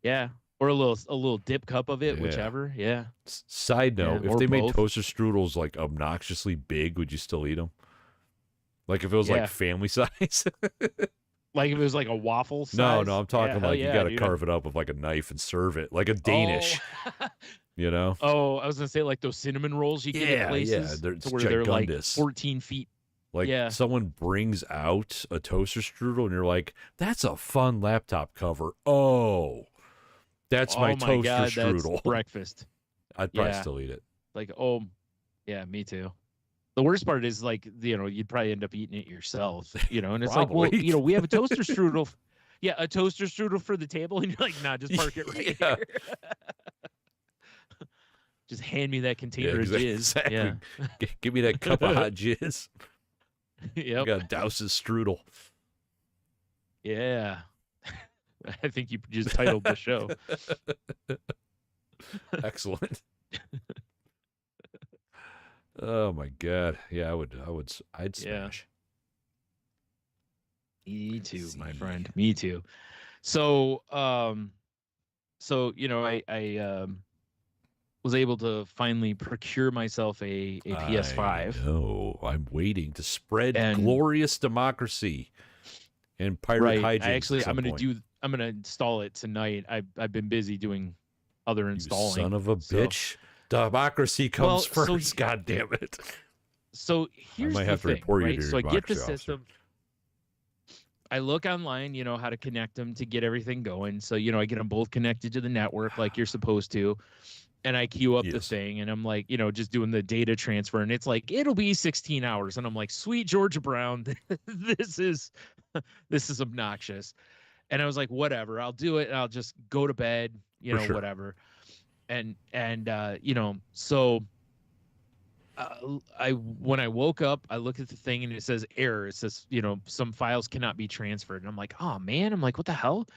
Yeah. Or a little dip cup of it, whichever. Yeah. Side note, if they made toaster strudels like obnoxiously big, would you still eat them? Like if it was like family size? Like if it was like a waffle size? No, I'm talking like you got to carve it up with like a knife and serve it. Like a Danish. You know? Oh, I was going to say like those cinnamon rolls you get at places. Yeah, they're like 14 feet. Like someone brings out a toaster strudel and you're like, that's a fun laptop cover. Oh, that's my toaster strudel. That's breakfast. I'd probably still eat it. Like, oh, yeah, me too. The worst part is like, you know, you'd probably end up eating it yourself, you know, and it's like, well, you know, we have a toaster strudel. Yeah, a toaster strudel for the table. And you're like, nah, just park it right here. Just hand me that container of jizz. Exactly. Yeah. Give me that cup of hot jizz. Yep. I got to douse his strudel. Yeah. I think you just titled the show. Excellent. Oh my God. Yeah, I'd smash. Me too, my friend. Me too. So, you know, I was able to finally procure myself a PS5. No, I'm waiting to spread and glorious democracy and pirate hijinks. I'm gonna install it tonight. I've been busy doing other installing. You son of a bitch. Democracy comes first. God damn it. So here's the thing. I might have to report you to your democracy officer. So I get the system. I look online, how to connect them to get everything going. So, I get them both connected to the network like you're supposed to. And I queue up the thing, and I'm like, just doing the data transfer, and it's like, it'll be 16 hours. And I'm like, sweet Georgia Brown, this is obnoxious. And I was like, whatever, I'll do it. And I'll just go to bed, whatever. And so when I woke up, I looked at the thing and it says error. It says, some files cannot be transferred. And I'm like, oh man, I'm like, what the hell?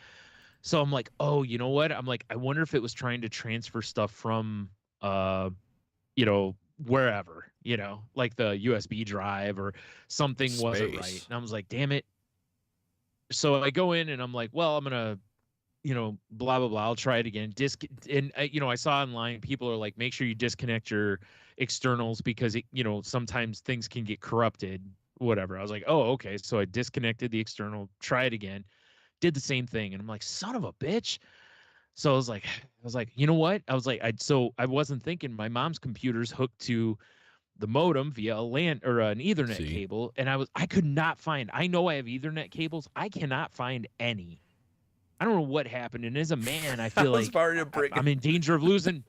So I'm like, oh, you know what? I'm like, I wonder if it was trying to transfer stuff from, wherever, like the USB drive or something wasn't right. And I was like, damn it. So I go in and I'm like, well, I'm going to, blah, blah, blah. I'll try it again. I saw online, people are like, make sure you disconnect your externals because, sometimes things can get corrupted, whatever. I was like, oh, okay. So I disconnected the external, try it again, did the same thing. And I'm like, son of a bitch. So I was like, you know what? I was like, I wasn't thinking my mom's computer's hooked to the modem via a LAN or an Ethernet cable. And I could not find, I know I have Ethernet cables. I cannot find any. I don't know what happened. And as a man, I feel like I'm in danger of losing.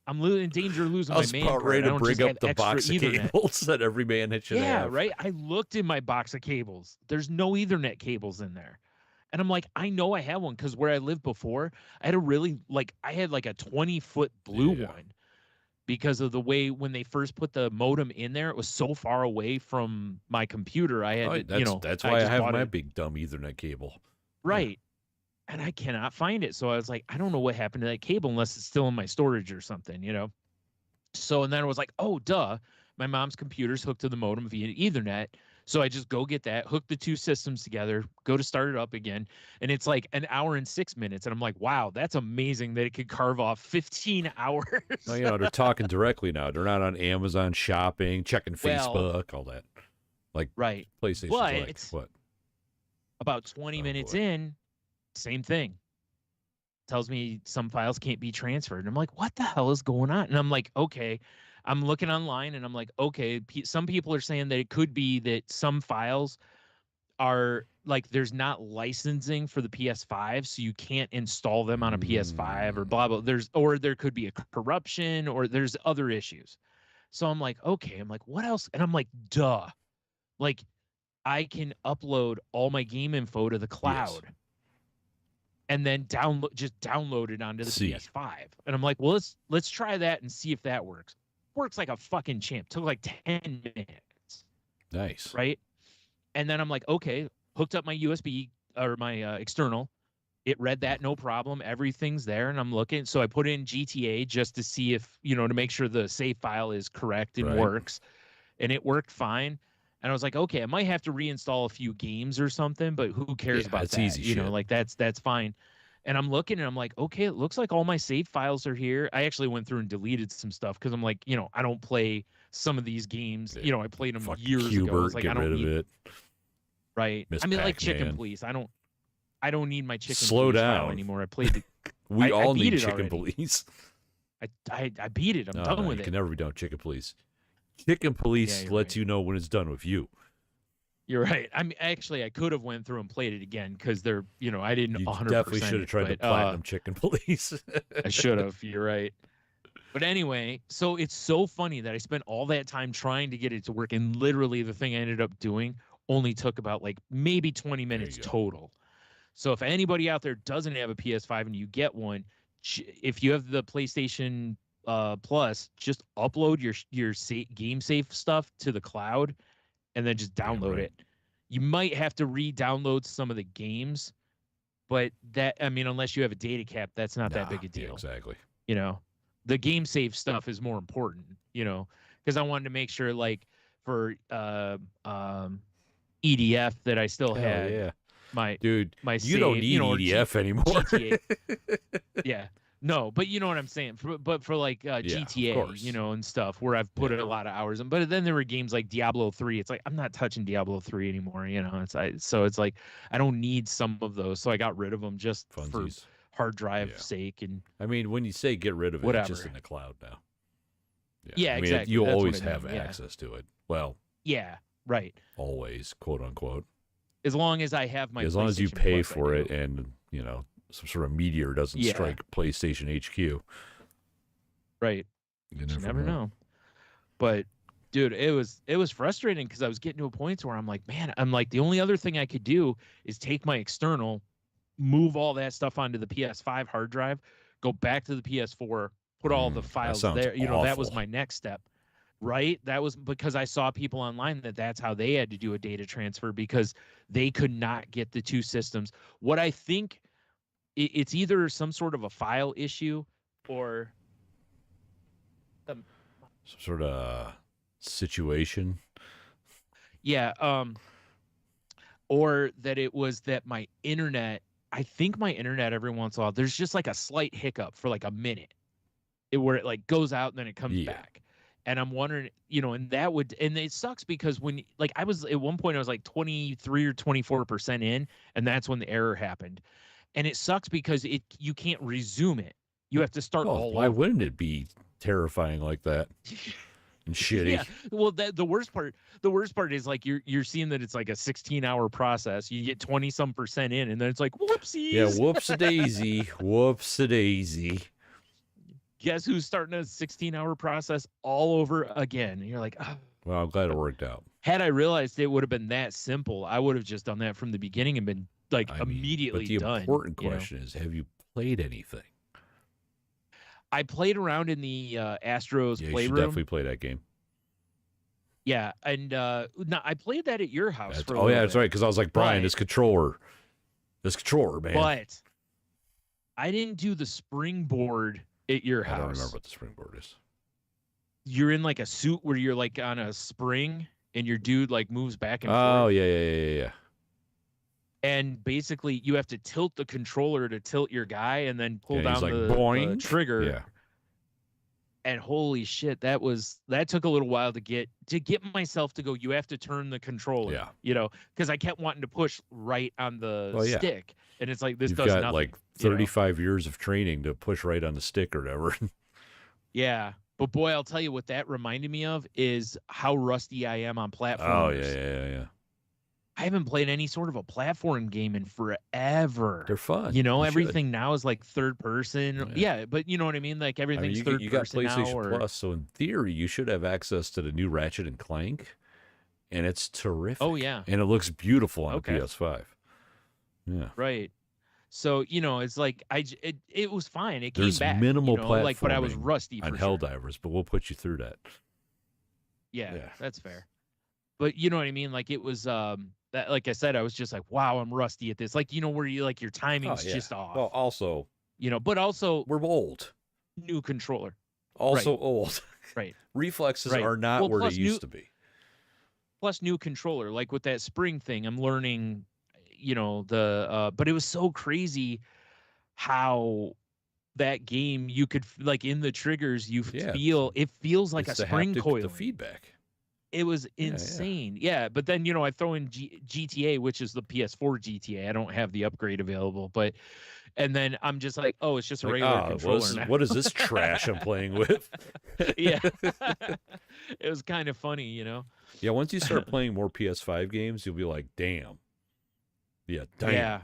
I'm in danger of losing my man. I was ready to bring up the box of cables that every man should have. Yeah, right. I looked in my box of cables. There's no Ethernet cables in there. And I'm like, I know I have one because where I lived before, I had a 20-foot blue one because of the way when they first put the modem in there, it was so far away from my computer. I had that's why I have my big dumb Ethernet cable. Right. Yeah. And I cannot find it. So I was like, I don't know what happened to that cable unless it's still in my storage or something, So, and then I was like, oh, duh. My mom's computer's hooked to the modem via Ethernet. So I just go get that, hook the two systems together, go to start it up again. And it's like an hour and 6 minutes. And I'm like, wow, that's amazing that it could carve off 15 hours. Well, they're talking directly now. They're not on Amazon shopping, checking Facebook, all that. Like PlayStation. But what? About 20 minutes in, same thing. Tells me some files can't be transferred. And I'm like, what the hell is going on? And I'm like, okay. I'm looking online and I'm like, okay, some people are saying that it could be that some files are like, there's not licensing for the PS5, so you can't install them on a PS5 or blah, blah. Or there could be a corruption or there's other issues. So I'm like, okay, I'm like, what else? And I'm like, duh. Like, I can upload all my game info to the cloud. Yes. And then download it onto the PS5. And I'm like, well, let's try that and see if that works. Works like a fucking champ. Took like 10 minutes. Nice. Right? And then I'm like, okay, hooked up my USB or my external. It read that, no problem. Everything's there. And I'm looking. So I put in GTA just to see if, to make sure the save file is correct and works. And it worked fine. And I was like, okay, I might have to reinstall a few games or something, but who cares about that? Easy shit. Like that's fine. And I'm looking and I'm like, okay, it looks like all my save files are here. I actually went through and deleted some stuff because I'm like, I don't play some of these games. I played them years ago. It's like I don't need it. Right. Miss I mean, Pac-Man. like Chicken Please. I don't need my Chicken Slow Please down file anymore. I played it. We all need Chicken Please. I beat it. I'm done with it. You can never be done with Chicken Please. Chicken Police lets you know when it's done with you. You're right. I mean, actually, I could have went through and played it again because they're, I didn't 100%. Definitely should have tried the platinum Chicken Police. I should have. You're right. But anyway, so it's so funny that I spent all that time trying to get it to work, and literally the thing I ended up doing only took about like maybe 20 minutes total. So if anybody out there doesn't have a PS5 and you get one, if you have the PlayStation Plus, just upload your game safe stuff to the cloud and then just download it. You might have to re-download some of the games, but unless you have a data cap, that's not that big a deal. Yeah, exactly. The game save stuff is more important, because I wanted to make sure, like, for EDF that I still had my dude. my you save, don't need EDF anymore. GTA. Yeah. No, but you know what I'm saying. But for like GTA, you know, and stuff where I've put a lot of hours in. But then there were games like Diablo 3. It's like I'm not touching Diablo 3 anymore. You know, so it's like I don't need some of those. So I got rid of them just for hard drive sake. And I mean, when you say get rid of it, it's just in the cloud now. Yeah, I mean, exactly. You always have access to it. Well, yeah, right. Always, quote unquote. As long as I have my, as long as you pay for it, and you know, some sort of meteor doesn't strike PlayStation HQ. Right. You never know. But dude, it was frustrating because I was getting to a point where I'm like, man, the only other thing I could do is take my external, move all that stuff onto the PS5 hard drive, go back to the PS4, put all the files there. You know, that was my next step. Right? That was because I saw people online that's how they had to do a data transfer because they could not get the two systems. What I think it's either some sort of a file issue or some sort of situation. Yeah. Or that it was that my internet, I think my internet every once in a while, there's just like a slight hiccup for like a minute where it like goes out and then it comes back. And I'm wondering, you know, and it sucks because when, like, I was at one point, I was like 23 or 24% in, and that's when the error happened. And it sucks because you can't resume it. You have to start all over. Why wouldn't it be terrifying like that? And shitty. Yeah. Well, the worst part is like you're seeing that it's like a 16-hour process. You get 20-some% in, and then it's like, whoopsies. Yeah, whoops-a-daisy. Whoops-a-daisy. Guess who's starting a 16-hour process all over again? And you're like, oh. Well, I'm glad it worked out. Had I realized it would have been that simple, I would have just done that from the beginning and been like immediately done. But the important question is, have you played anything? I played around in the Astros Playroom. You should definitely play that game. Yeah, and no, I played that at your house. That's right. Because I was like, Brian, this controller, man. But I didn't do the springboard at your house. I don't remember what the springboard is. You're in like a suit where you're like on a spring and your dude like moves back and forth. Oh, yeah. And basically you have to tilt the controller to tilt your guy and then pull down the trigger. Yeah. And holy shit, that took a little while to get myself to go, you have to turn the controller. Yeah. You know, because I kept wanting to push right on the stick. And it's like, this does nothing. You've got like 35 years of training to push right on the stick or whatever. Yeah. But boy, I'll tell you what that reminded me of is how rusty I am on platformers. Oh, yeah. I haven't played any sort of a platform game in forever. They're fun. You know, everything now is like third person. Yeah, but you know what I mean? Like everything's third person now. You got PlayStation Plus, so in theory, you should have access to the new Ratchet and Clank, and it's terrific. Oh, yeah. And it looks beautiful on the PS5. Yeah. Right. So, you know, it's like it was fine. It came back. There's minimal platforming but I was rusty on Helldivers, but we'll put you through that. Yeah, that's fair. But you know what I mean? Like it was that, like I said, I was just like, wow, I'm rusty at this. Like, you know, where you like your timing's just off. Well, also, you know, but also we're old. New controller. Also old. Right. Reflexes are not where they used to be. Plus new controller, like with that spring thing, I'm learning, you know, but it was so crazy how that game you could like in the triggers you feel it feels like a spring coil. The feedback. It was insane. Yeah, but then, you know, I throw in GTA, which is the PS4 GTA. I don't have the upgrade available, and then I'm just like, oh, it's just a regular controller now. What is this trash I'm playing with? Yeah. It was kind of funny, you know? Yeah, once you start playing more PS5 games, you'll be like, damn. Yeah, damn. Yeah.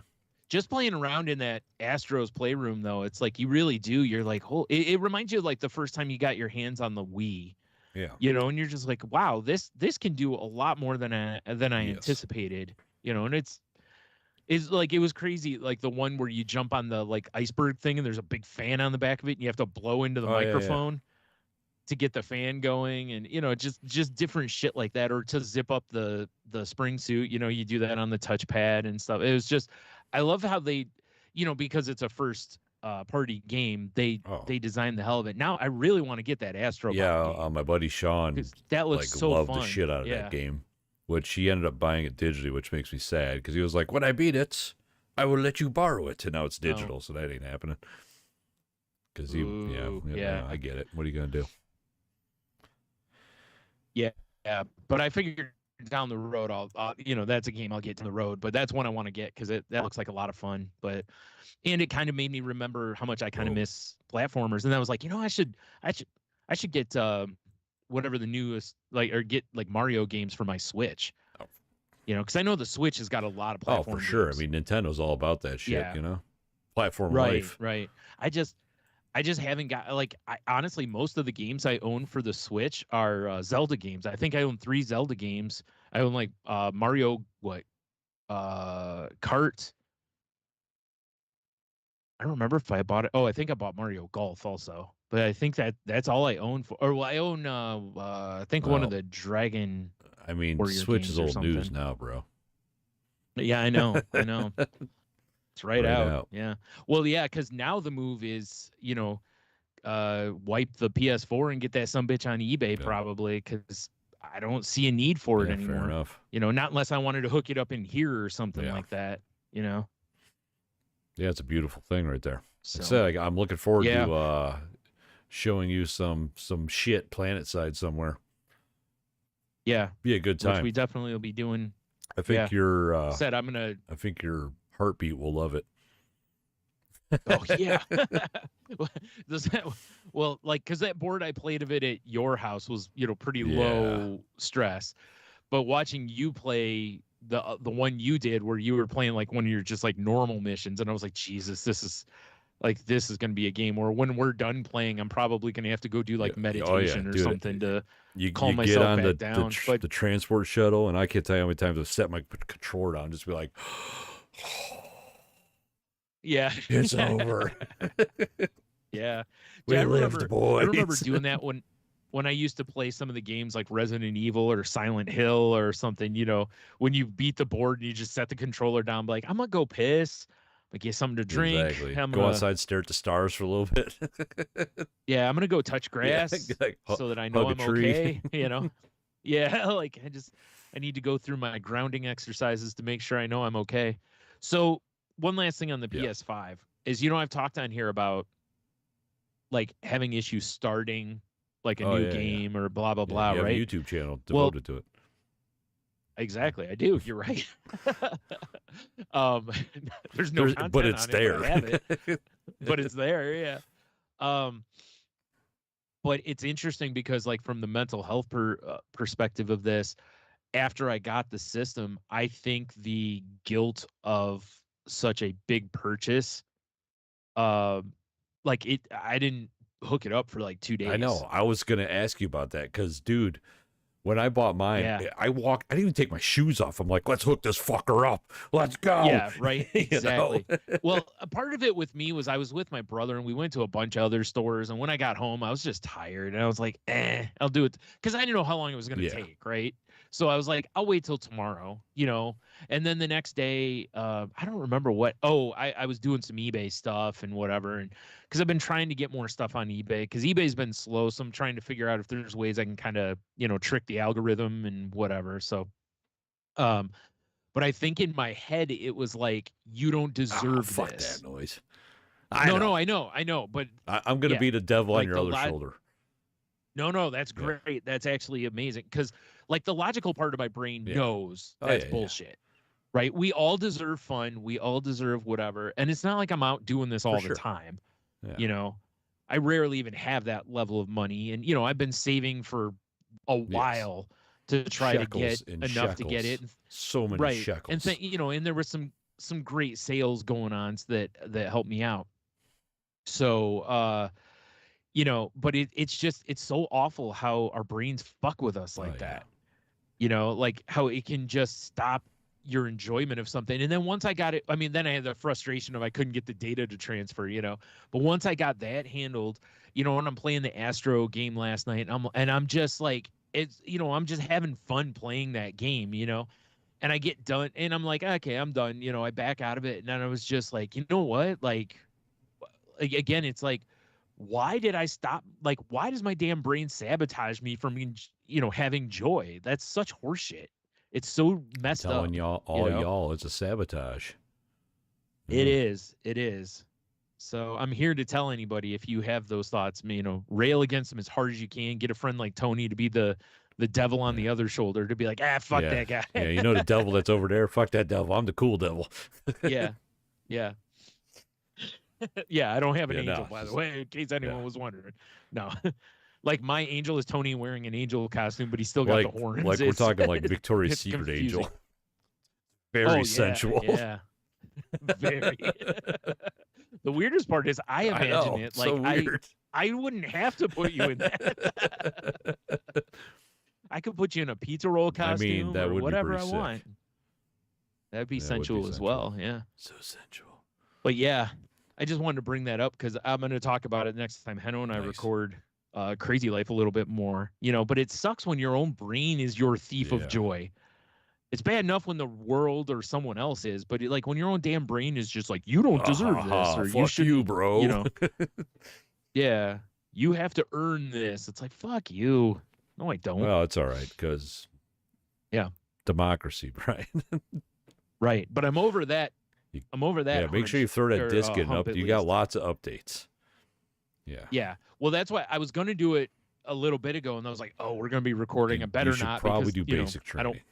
Just playing around in that Astros Playroom, though, it's like you really do. You're like, it reminds you of like the first time you got your hands on the Wii. Yeah. You know, and you're just like, wow, this can do a lot more than I anticipated. You know, and it's like it was crazy, like the one where you jump on the like iceberg thing and there's a big fan on the back of it and you have to blow into the microphone to get the fan going, and you know, just different shit like that, or to zip up the spring suit, you know, you do that on the touchpad and stuff. It was just, I love how they, you know, because it's a first party game, they designed the hell of it. Now I really want to get that Astro game. My buddy Sean, that looks so loved fun. The shit out of that game, which he ended up buying it digitally, which makes me sad because he was like, when I beat it, I will let you borrow it, and now it's digital, so that ain't happening. Because I get it. What are you going to do? Yeah, but I figured down the road, that's a game I'll get down the road. But that's one I want to get because that looks like a lot of fun. And it kind of made me remember how much I kind of miss platformers. And I was like, I should get whatever the newest or get like Mario games for my Switch. Oh. Because I know the Switch has got a lot of platform. Oh, for sure. games. I mean, Nintendo's all about that shit. Platform life. Right. I just haven't got honestly, most of the games I own for the Switch are Zelda games. I think I own 3 Zelda games. I own like Mario Kart. I don't remember if I bought it. Oh, I think I bought Mario Golf also. But I think that's all I own I own I think one of the Dragon. I mean, Warrior Switch is old news now, bro. Yeah, I know. It's right out. Yeah. Well, yeah, because now the move is, wipe the PS4 and get that sumbitch on eBay probably, because I don't see a need for it anymore. Fair enough. Not unless I wanted to hook it up in here or something like that. Yeah, it's a beautiful thing right there. So I'm looking forward to showing you some shit planet side somewhere. Yeah, be a good time. Which we definitely will be doing. I think your I think your heartbeat will love it. Oh yeah. Because that board I played of it at your house was pretty low stress, but watching you play the one you did where you were playing like one of your just like normal missions, and I was like, Jesus, this is going to be a game where when we're done playing, I'm probably going to have to go do like meditation or something to calm myself back down. But the transport shuttle, and I can't tell you how many times I've set my controller down, just be like, yeah, it's over. Yeah, we lived, boys. I remember doing that when I used to play some of the games like Resident Evil or Silent Hill or something. When you beat the board and you just set the controller down, like, I'm gonna go piss. Get something to drink. Exactly. Go outside, stare at the stars for a little bit. Yeah, I'm gonna go touch grass so that I know I'm okay. Yeah, I need to go through my grounding exercises to make sure I know I'm okay. So one last thing on the PS5 is, I've talked on here about like having issues starting like a new game or blah blah blah. You have right? a YouTube channel devoted to it. Exactly, I do. You're right. There's no content but it's on there. It, but I have it. But it's there, yeah. But it's interesting because, like, from the mental health perspective of this, after I got the system, I think the guilt of such a big purchase, I didn't hook it up for like 2 days. I know. I was gonna ask you about that because, dude, when I bought mine, I didn't even take my shoes off. I'm like, let's hook this fucker up. Let's go. Yeah, right. Exactly. Well, a part of it with me was I was with my brother and we went to a bunch of other stores. And when I got home, I was just tired. And I was like, I'll do it. Because I didn't know how long it was going to take, right? So I was like, I'll wait till tomorrow, And then the next day, I don't remember what. Oh, I was doing some eBay stuff and whatever. And because I've been trying to get more stuff on eBay because eBay's been slow. So I'm trying to figure out if there's ways I can kind of, trick the algorithm and whatever. So, but I think in my head, it was like, you don't deserve fuck this. That noise. I know. But I'm going to be the devil on your other shoulder. No, that's great. Yeah. That's actually amazing because, like, the logical part of my brain knows that's bullshit, right? We all deserve fun. We all deserve whatever. And it's not like I'm out doing this all the time. Yeah. I rarely even have that level of money. And, I've been saving for a while to try to get enough to get it. So many shekels. And, and there was some great sales going on that helped me out. So, but it's so awful how our brains fuck with us like that. Like how it can just stop your enjoyment of something. And then once I got it, then I had the frustration of I couldn't get the data to transfer, but once I got that handled, when I'm playing the Astro game last night, I'm just like, I'm just having fun playing that game, and I get done and I'm like, okay, I'm done. I back out of it. And then I was just like, you know what? Like, again, it's like, why did I stop? Like, why does my damn brain sabotage me from, having joy? That's such horseshit. It's so messed up. Telling y'all, it's a sabotage. It is. So I'm here to tell anybody, if you have those thoughts, rail against them as hard as you can. Get a friend like Tony to be the devil on the other shoulder, to be like, fuck that guy. Yeah, you know the devil that's over there? Fuck that devil. I'm the cool devil. Yeah. Yeah, I don't have an angel, by the way, in case anyone was wondering. No. Like, my angel is Tony wearing an angel costume, but he's still got the horns. Like, we're talking like Victoria's Secret confusing. Angel. Very sensual. Yeah. Very. The weirdest part is I imagine it like, so weird. I wouldn't have to put you in that. I could put you in a pizza roll costume, that would whatever be I sick. want. That'd be sensual as well. Yeah. So sensual. But yeah, I just wanted to bring that up because I'm going to talk about it next time Henno and I record Crazy Life a little bit more. But it sucks when your own brain is your thief of joy. It's bad enough when the world or someone else is, but like when your own damn brain is just like, you don't deserve this, or fuck you, bro. Yeah, you have to earn this. It's like, fuck you. No, I don't. Well, it's all right because democracy, right? Right, but I'm over that. I'm over that. Yeah, make sure you throw that disc in up. You got lots of updates. Yeah. Yeah. Well, that's why I was going to do it a little bit ago, and I was like, oh, we're going to be recording. I better not. Probably do basic training. I don't.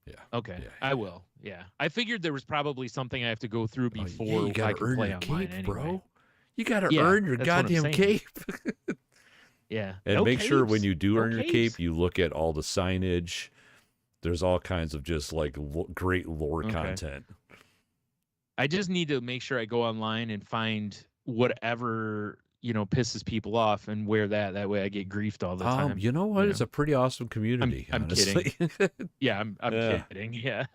Yeah. Okay. Yeah. I will. Yeah. I figured there was probably something I have to go through before I can play online anyway. Bro. You got to earn your goddamn cape. Yeah. And make sure when you do earn your cape, you look at all the signage. There's all kinds of just like great lore content. I just need to make sure I go online and find whatever, pisses people off and wear that. That way I get griefed all the time. You know what? It's a pretty awesome community. I'm kidding. Yeah, I'm kidding. Yeah.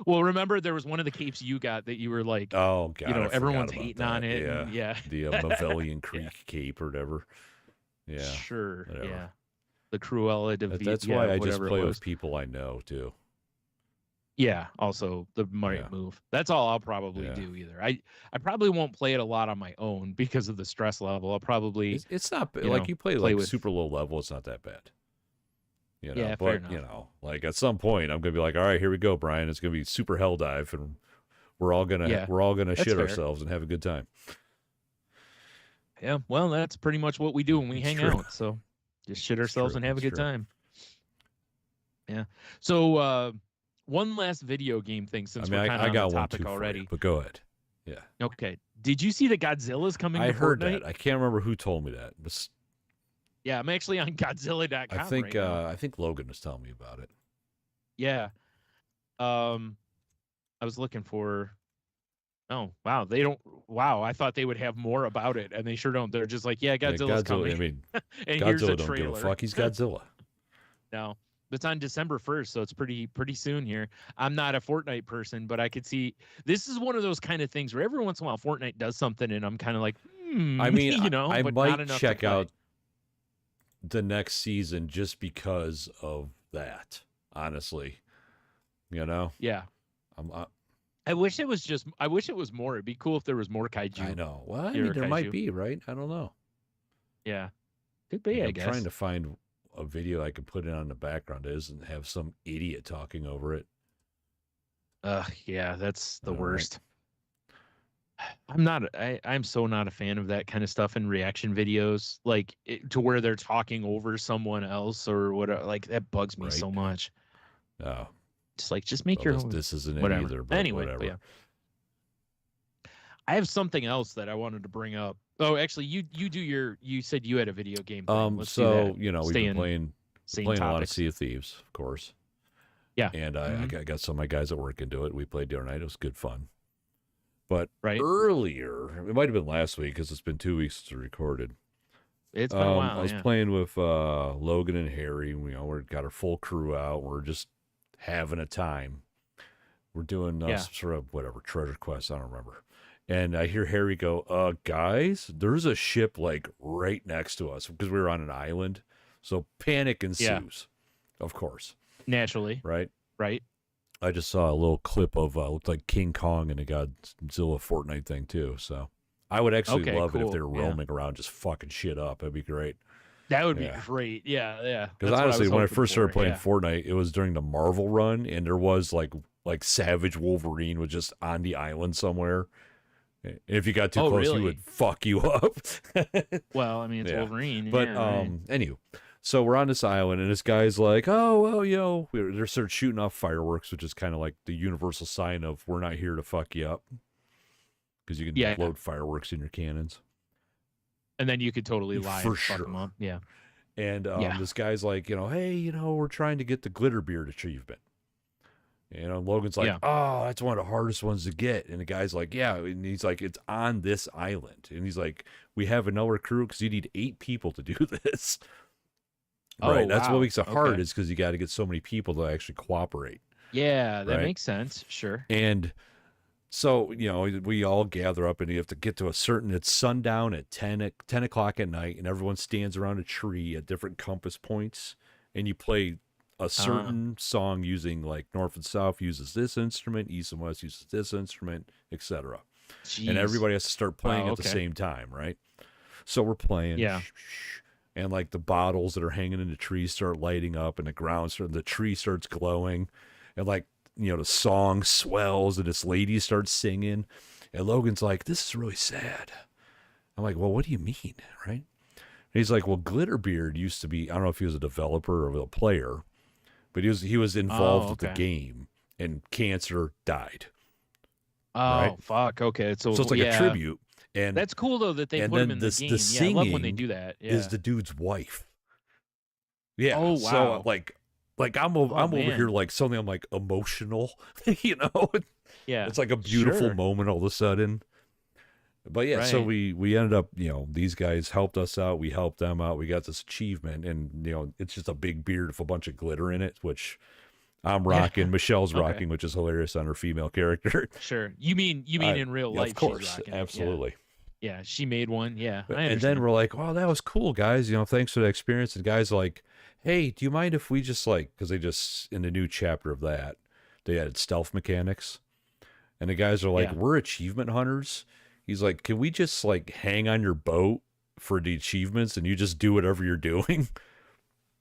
Well, remember there was one of the capes you got that you were like, oh God, everyone's hating on it. Yeah. The Mavellian Creek cape or whatever. Yeah. Sure. Whatever. Yeah. The Cruella de Vil. That's why I just play with people I know too. Yeah, also the right move. That's all I'll probably do either. I probably won't play it a lot on my own because of the stress level. I'll probably it's not like you play like super low level, it's not that bad. Yeah, but like at some point I'm gonna be like, all right, here we go, Brian. It's gonna be super hell dive and we're all gonna shit ourselves and have a good time. Yeah, well, that's pretty much what we do when we hang out. So just shit ourselves and have a good time. Yeah. So one last video game thing, since we're kind of on the topic already. But go ahead. Yeah. Okay. Did you see that Godzilla's coming to Fortnite? I heard that. I can't remember who told me that. But yeah, I'm actually on Godzilla.com. I think Logan was telling me about it. Yeah. I was looking for. Oh wow, they don't. Wow, I thought they would have more about it, and they sure don't. They're just like, Godzilla's coming. I mean, and Godzilla here's a don't give a fuck. He's Godzilla. No. It's on December 1st, so it's pretty soon here. I'm not a Fortnite person, but I could see this is one of those kind of things where every once in a while Fortnite does something, and I'm kind of like, I mean, I might check out the next season just because of that. Honestly, Yeah. I wish it was more. It'd be cool if there was more kaiju. I know. Well, I mean, there might be, right? I don't know. Yeah, could be. I guess. I'm trying to find a video I could put in on the background and have some idiot talking over it. Yeah, that's the worst. I'm so not a fan of that kind of stuff in reaction videos, like to where they're talking over someone else or whatever. Like that bugs me so much. Oh, just make your own. This isn't whatever. It either. But anyway, whatever. Yeah. I have something else that I wanted to bring up. Oh, actually, you said you had a video game thing. Let's do that. We've been playing a lot of Sea of Thieves, of course. Yeah. And I got some of my guys at work into it. We played the other night. It was good fun. But right. Earlier, it might have been last week because it's been 2 weeks since we recorded. It's been a while. I was playing with Logan and Harry. We've got our full crew out. We're just having a time. We're doing sort of whatever treasure quest. I don't remember. And I hear Harry go, guys, there's a ship like right next to us because we were on an island. So panic ensues, of course. Naturally. Right? Right. I just saw a little clip of looked like King Kong and a Godzilla Fortnite thing too. So I would actually love it if they were roaming around just fucking shit up. That'd be great. That would be great. Yeah, yeah. Because honestly, when I first started playing Fortnite, it was during the Marvel run, and there was like Savage Wolverine was just on the island somewhere. If you got too close, really? he would fuck you up. Well, I mean, it's Wolverine. But anyway, so we're on this island, and this guy's like, "Oh, well, they're sort of shooting off fireworks, which is kind of like the universal sign of we're not here to fuck you up, because you can load fireworks in your cannons." And then you could totally lie for and sure. fuck them up. Yeah. And this guy's like, hey, we're trying to get the Glitterbeard achievement. Logan's like, oh, that's one of the hardest ones to get. And the guy's like, yeah. And he's like, it's on this island. And he's like, we have another crew because you need 8 people to do this. Right. That's what makes it hard is because you got to get so many people to actually cooperate. Yeah, that makes sense. Sure. And so, we all gather up and you have to get to it's sundown at 10 o'clock at night, and everyone stands around a tree at different compass points, and you play a certain song using, like, North and South uses this instrument, East and West uses this instrument, etc. And everybody has to start playing at the same time, right? So we're playing. Yeah. And, like, the bottles that are hanging in the trees start lighting up, and the tree starts glowing, and, like, the song swells and this lady starts singing, and Logan's like, this is really sad. I'm like, well, what do you mean? Right. And he's like, well, Glitterbeard used to be, I don't know if he was a developer or a player, but he was involved with the game, and cancer died. Oh, fuck. Okay. So it's like a tribute. And that's cool though that they put him in the game. The singing I love when they do that. Yeah. Is the dude's wife. Yeah. Oh, wow. So like I'm over here like suddenly I'm like emotional, Yeah. It's like a beautiful moment all of a sudden. But yeah, so we ended up, these guys helped us out, we helped them out, we got this achievement, and it's just a big beard with a bunch of glitter in it, which I'm rocking, Michelle's rocking, which is hilarious on her female character. Sure. You mean in real life? Of course, she's rocking absolutely. Yeah, she made one. Yeah. And then we're like, oh, that was cool, guys. Thanks for the experience. And the guy's like, hey, do you mind if we just because they just, in the new chapter of that, they added stealth mechanics. And the guys are like, we're achievement hunters. He's like, can we just hang on your boat for the achievements and you just do whatever you're doing?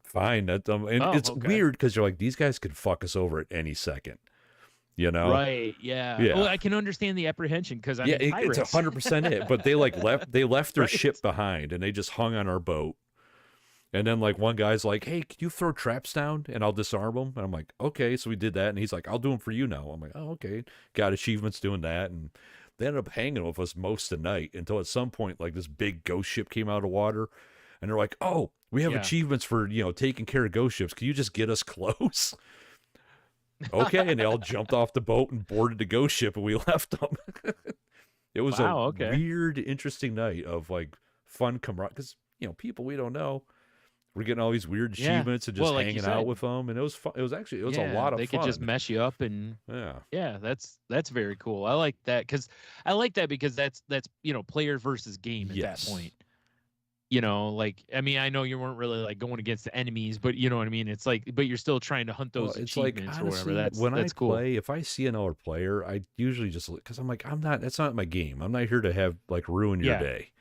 Fine. It's weird because you're like, these guys could fuck us over at any second. Right? Yeah. Well, I can understand the apprehension because it's 100% it. But they left their ship behind and they just hung on our boat. And then one guy's like, hey, can you throw traps down and I'll disarm them? And I'm like, okay. So we did that. And he's like, I'll do them for you now. I'm like, oh, okay. Got achievements doing that. And they ended up hanging with us most of the night until at some point, this big ghost ship came out of water. And they're like, oh, we have achievements for, taking care of ghost ships. Can you just get us close? Okay. And they all jumped off the boat and boarded the ghost ship and we left them. It was a weird, interesting night of fun camaraderie. Because, people we don't know. We're getting all these weird achievements and just hanging out with them, and it was fun. It was a lot of fun. They could just mess you up, and that's very cool. I like that because that's player versus game at that point. I mean, I know you weren't really going against the enemies, but you know what I mean. It's but you're still trying to hunt those achievements honestly, or whatever. When that's I cool. play, if I see another player, I usually just because I'm like, that's not my game. I'm not here to have ruin your day.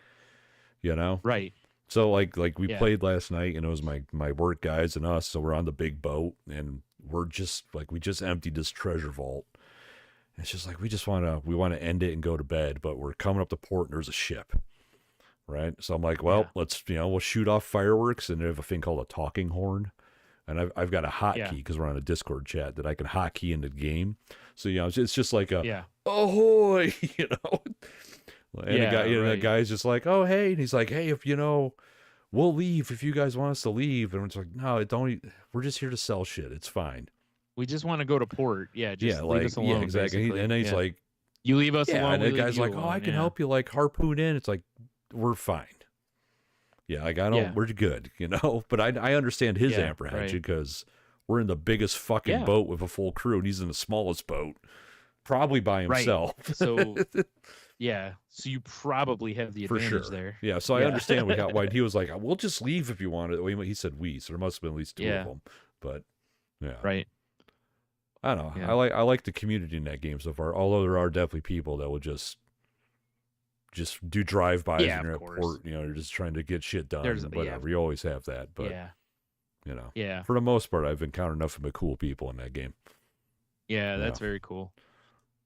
Right. So we played last night, and it was my work guys and us. So we're on the big boat, and we're just we just emptied this treasure vault. And it's just we want to end it and go to bed, but we're coming up to port and there's a ship, right? So I'm like, well, let's we'll shoot off fireworks, and they have a thing called a talking horn, and I've got a hotkey because we're on a Discord chat that I can hotkey into the game. So it's just like a ahoy, And the guy's just like, oh, hey. And he's like, hey, if we'll leave if you guys want us to leave. And it's like, no, don't. We're just here to sell shit. It's fine. We just want to go to port. Yeah, just leave us alone. Yeah, exactly. And then he's like, you leave us alone. And the guy's like, oh, I can help you harpoon in. It's like, we're fine. Yeah, we're good, But I understand his apprehension because we're in the biggest fucking boat with a full crew, and he's in the smallest boat, probably by himself. Right. So. Yeah, so you probably have the advantage there. Yeah, so I understand why he was like, we'll just leave if you want it. He said we, so there must have been at least 2 of them. But, Right. I don't know. Yeah. I like the community in that game so far, although there are definitely people that will just do drive-bys in your port. You're just trying to get shit done. Whatever. You always have that. But, for the most part, I've encountered nothing but cool people in that game. Yeah, that's very cool.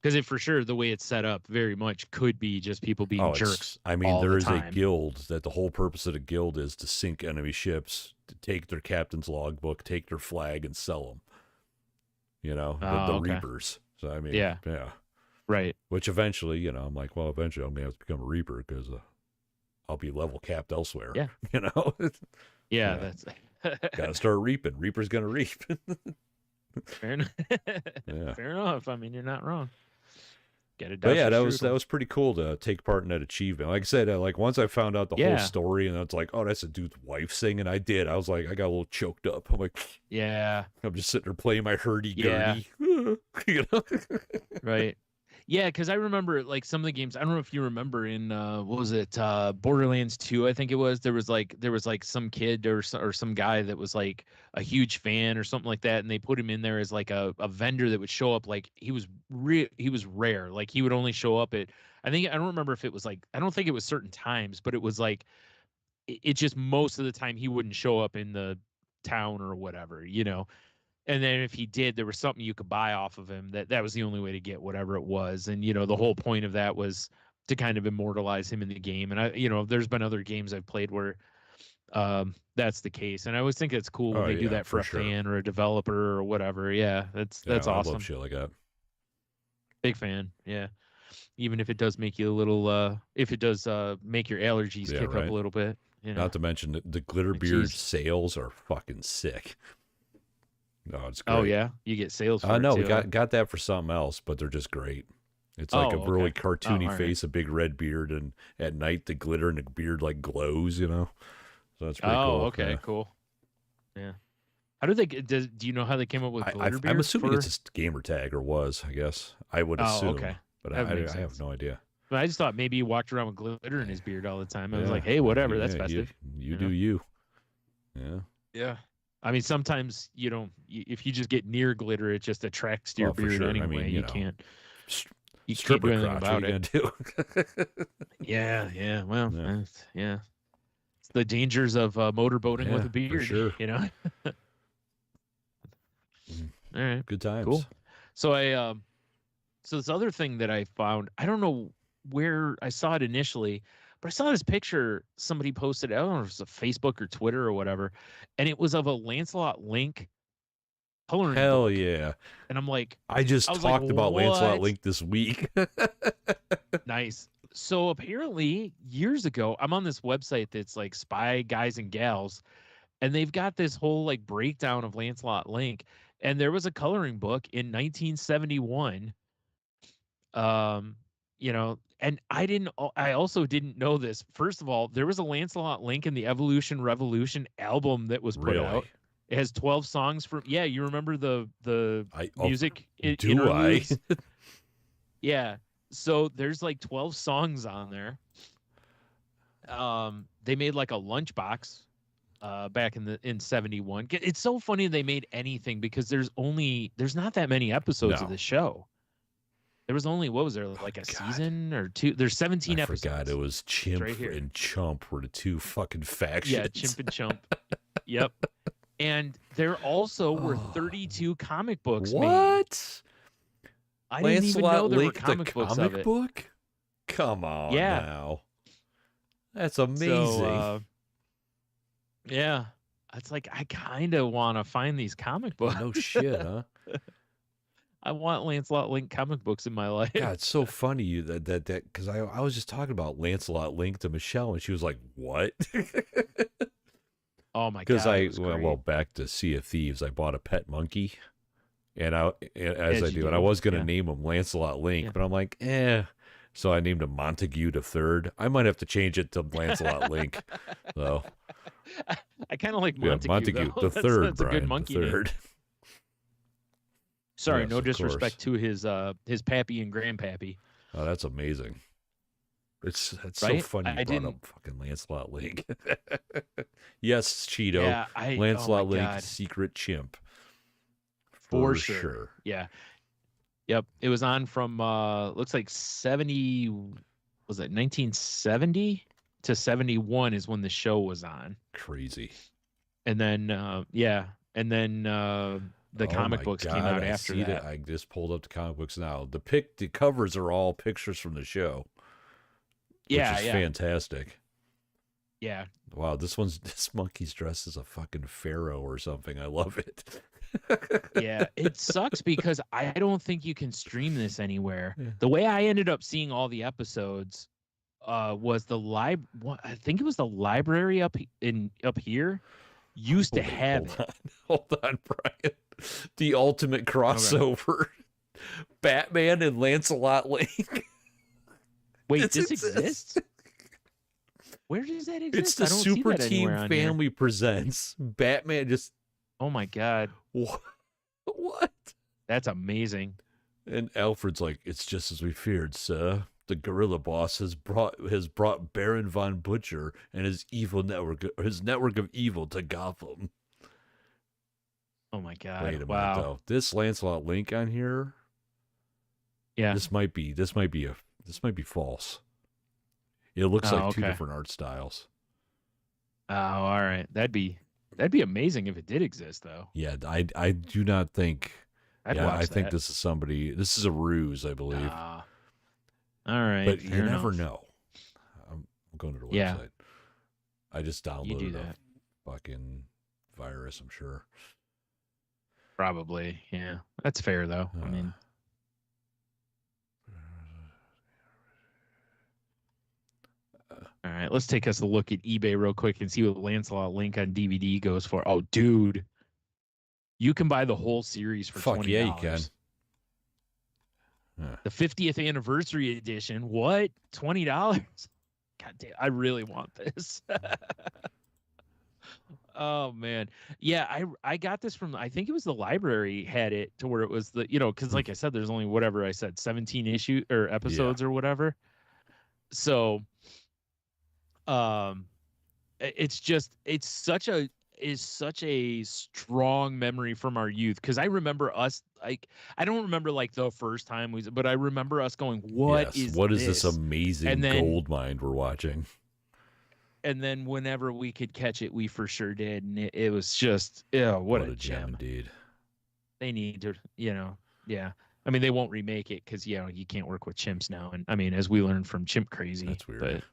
Because for sure, the way it's set up very much could be just people being jerks. I mean, there is a guild that the whole purpose of the guild is to sink enemy ships, to take their captain's logbook, take their flag, and sell them. You know, the Reapers. So, I mean, yeah. Right. Which eventually, you know, I'm like, well, eventually I'm going to have to become a Reaper because I'll be level capped elsewhere. Yeah. You know? Yeah, that's... Got to start reaping. Reaper's going to reap. Fair enough. Fair enough. I mean, you're not wrong. Get it done. But yeah, that was pretty cool to take part in that achievement. Like I said, like once I found out the whole story, and it's like, oh, that's a dude's wife singing. I did. I was like, I got a little choked up. I'm like, yeah. I'm just sitting there playing my hurdy-gurdy. You know? Right. Yeah, because I remember like some of the games. I don't know if you remember in what was it, Borderlands 2? I think it was. There was like some kid or some guy that was like a huge fan or something like that, and they put him in there as like a vendor that would show up. Like he was rare. Like he would only show up at, I don't remember if it was like, I don't think it was certain times, but it was like it just most of the time he wouldn't show up in the town or whatever, you know. And then if he did, there was something you could buy off of him. That was the only way to get whatever it was. And, you know, the whole point of that was to kind of immortalize him in the game. And there's been other games I've played where that's the case. And I always think it's cool when they do that for a fan or a developer or whatever. Yeah, that's awesome. I love shit like that. Big fan. Yeah. Even if it does make you a little, if it does make your allergies kick up a little bit. You know? Not to mention the Glitterbeard sales are fucking sick. No, it's great. Oh yeah, you get sales for no, it too, we got that for something else, but they're just great. It's like a really cartoony face, a big red beard, and at night the glitter and the beard like glows, you know. So that's pretty cool. Oh, okay, cool. Yeah. How did they? Do you know how they came up with Glitterbeard? I'm assuming it's just gamer tag, or was, I guess. I would assume. Okay. But I have no idea. But I just thought maybe he walked around with glitter in his beard all the time. I was like, hey, whatever, that's festive. You do you. Yeah. Yeah. I mean, sometimes you don't. If you just get near glitter, it just attracts to your beard anyway. I mean, you can't. You can't do anything about it. Yeah. Well, yeah. It's the dangers of motorboating with a beard. For sure. You know. All right. Good times. Cool. So so this other thing that I found, I don't know where I saw it initially, but I saw this picture somebody posted. I don't know if it was a Facebook or Twitter or whatever, and it was of a Lancelot Link coloring book. Yeah! And I'm like, I just talked about Lancelot Link this week. Nice. So apparently, years ago, I'm on this website that's like Spy Guys and Gals, and they've got this whole like breakdown of Lancelot Link, and there was a coloring book in 1971. You know, and I also didn't know this. First of all, there was a Lancelot Link in the Evolution Revolution album that was put out. It has 12 songs from, you remember the music interludes? Yeah. So there's like 12 songs on there. They made like a lunchbox back in 71. It's so funny they made anything because there's not that many episodes of the show. There was only, what was there, like a season or two? There's 17 episodes. I forgot it was Chimp and Chump were the two fucking factions. Yeah, Chimp and Chump. Yep. And there also were 32 comic books made. What? I didn't even know there were comic books of it. Book? Come on now. That's amazing. So, yeah. It's like, I kind of want to find these comic books. No shit, huh? I want Lancelot Link comic books in my life. God, it's so funny that because I was just talking about Lancelot Link to Michelle, and she was like, "What?" Oh my god! Because well, back to Sea of Thieves, I bought a pet monkey, and I was gonna name him Lancelot Link, but I'm like, so I named him Montague the Third. I might have to change it to Lancelot Link, though. I kind of like Montague the Third. That's Brian, a good monkey the Third. Name. Sorry, yes, no disrespect to his pappy and grandpappy. Oh, that's amazing. That's right? So funny you brought up fucking Lancelot Link. Yes, Cheeto. Yeah, Lancelot Link, secret chimp. For sure. Yeah. Yep. It was on from looks like 1970 to 71 is when the show was on. Crazy. And then the comic books came out after that. I just pulled up the comic books now. The covers are all pictures from the show. Yeah, which is fantastic. Yeah. Wow, this monkey's dressed as a fucking pharaoh or something. I love it. Yeah, it sucks because I don't think you can stream this anywhere. Yeah. The way I ended up seeing all the episodes was I think it was the library up here used to have it. Hold on, Brian. The ultimate crossover. Okay. Batman and Lancelot Link. Wait, this exists? Where does that exist? It's the Super Team Family Presents. Batman just... Oh, my God. What? That's amazing. And Alfred's like, it's just as we feared, sir. The gorilla boss has brought Baron von Butcher and his network of evil to Gotham. Oh, my God. Wait a minute, though. This Lancelot Link on here... Yeah. This might be false. It looks like two different art styles. Oh, all right. That'd be amazing if it did exist, though. Yeah, I do not think. I think this is somebody. This is a ruse, I believe. All right, but you never know. I'm going to the website. Yeah. I just downloaded a fucking virus. I'm sure. Probably, yeah. That's fair, though. I mean. All right, let's take us a look at eBay real quick and see what Lancelot Link on DVD goes for. Oh, dude. You can buy the whole series for $20. Yeah, you can. The 50th anniversary edition. What? $20? God damn, I really want this. Oh, man. Yeah, I got this from, I think it was the library had it to where it was the, because like I said, there's only 17 episodes or whatever. So... it's such a strong memory from our youth, because I remember us, like, I don't remember like the first time but I remember us going, what is this amazing gold mine we're watching? And then whenever we could catch it, we for sure did, and it was just what a gem indeed. They need to, yeah. I mean, they won't remake it because you can't work with chimps now, and I mean, as we learned from Chimp Crazy, that's weird. But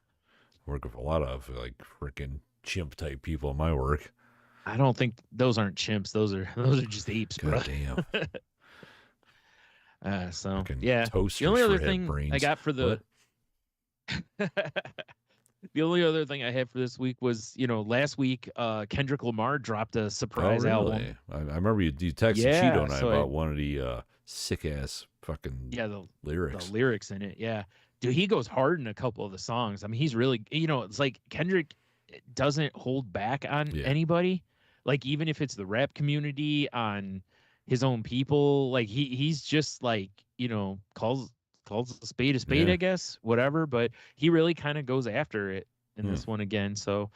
work with a lot of like freaking chimp type people in my work. I don't think those aren't chimps. Those are just apes, bro. God damn. So yeah. The only other thing I got for the the only other thing I had for this week was, last week Kendrick Lamar dropped a surprise album. I remember you texted Cheeto and I about one of the sick ass fucking the lyrics. The lyrics in it, yeah. Dude, he goes hard in a couple of the songs. I mean, he's really, it's like Kendrick doesn't hold back on anybody. Like, even if it's the rap community, on his own people, like he's just like, calls a spade, I guess, whatever. But he really kind of goes after it in this one again. So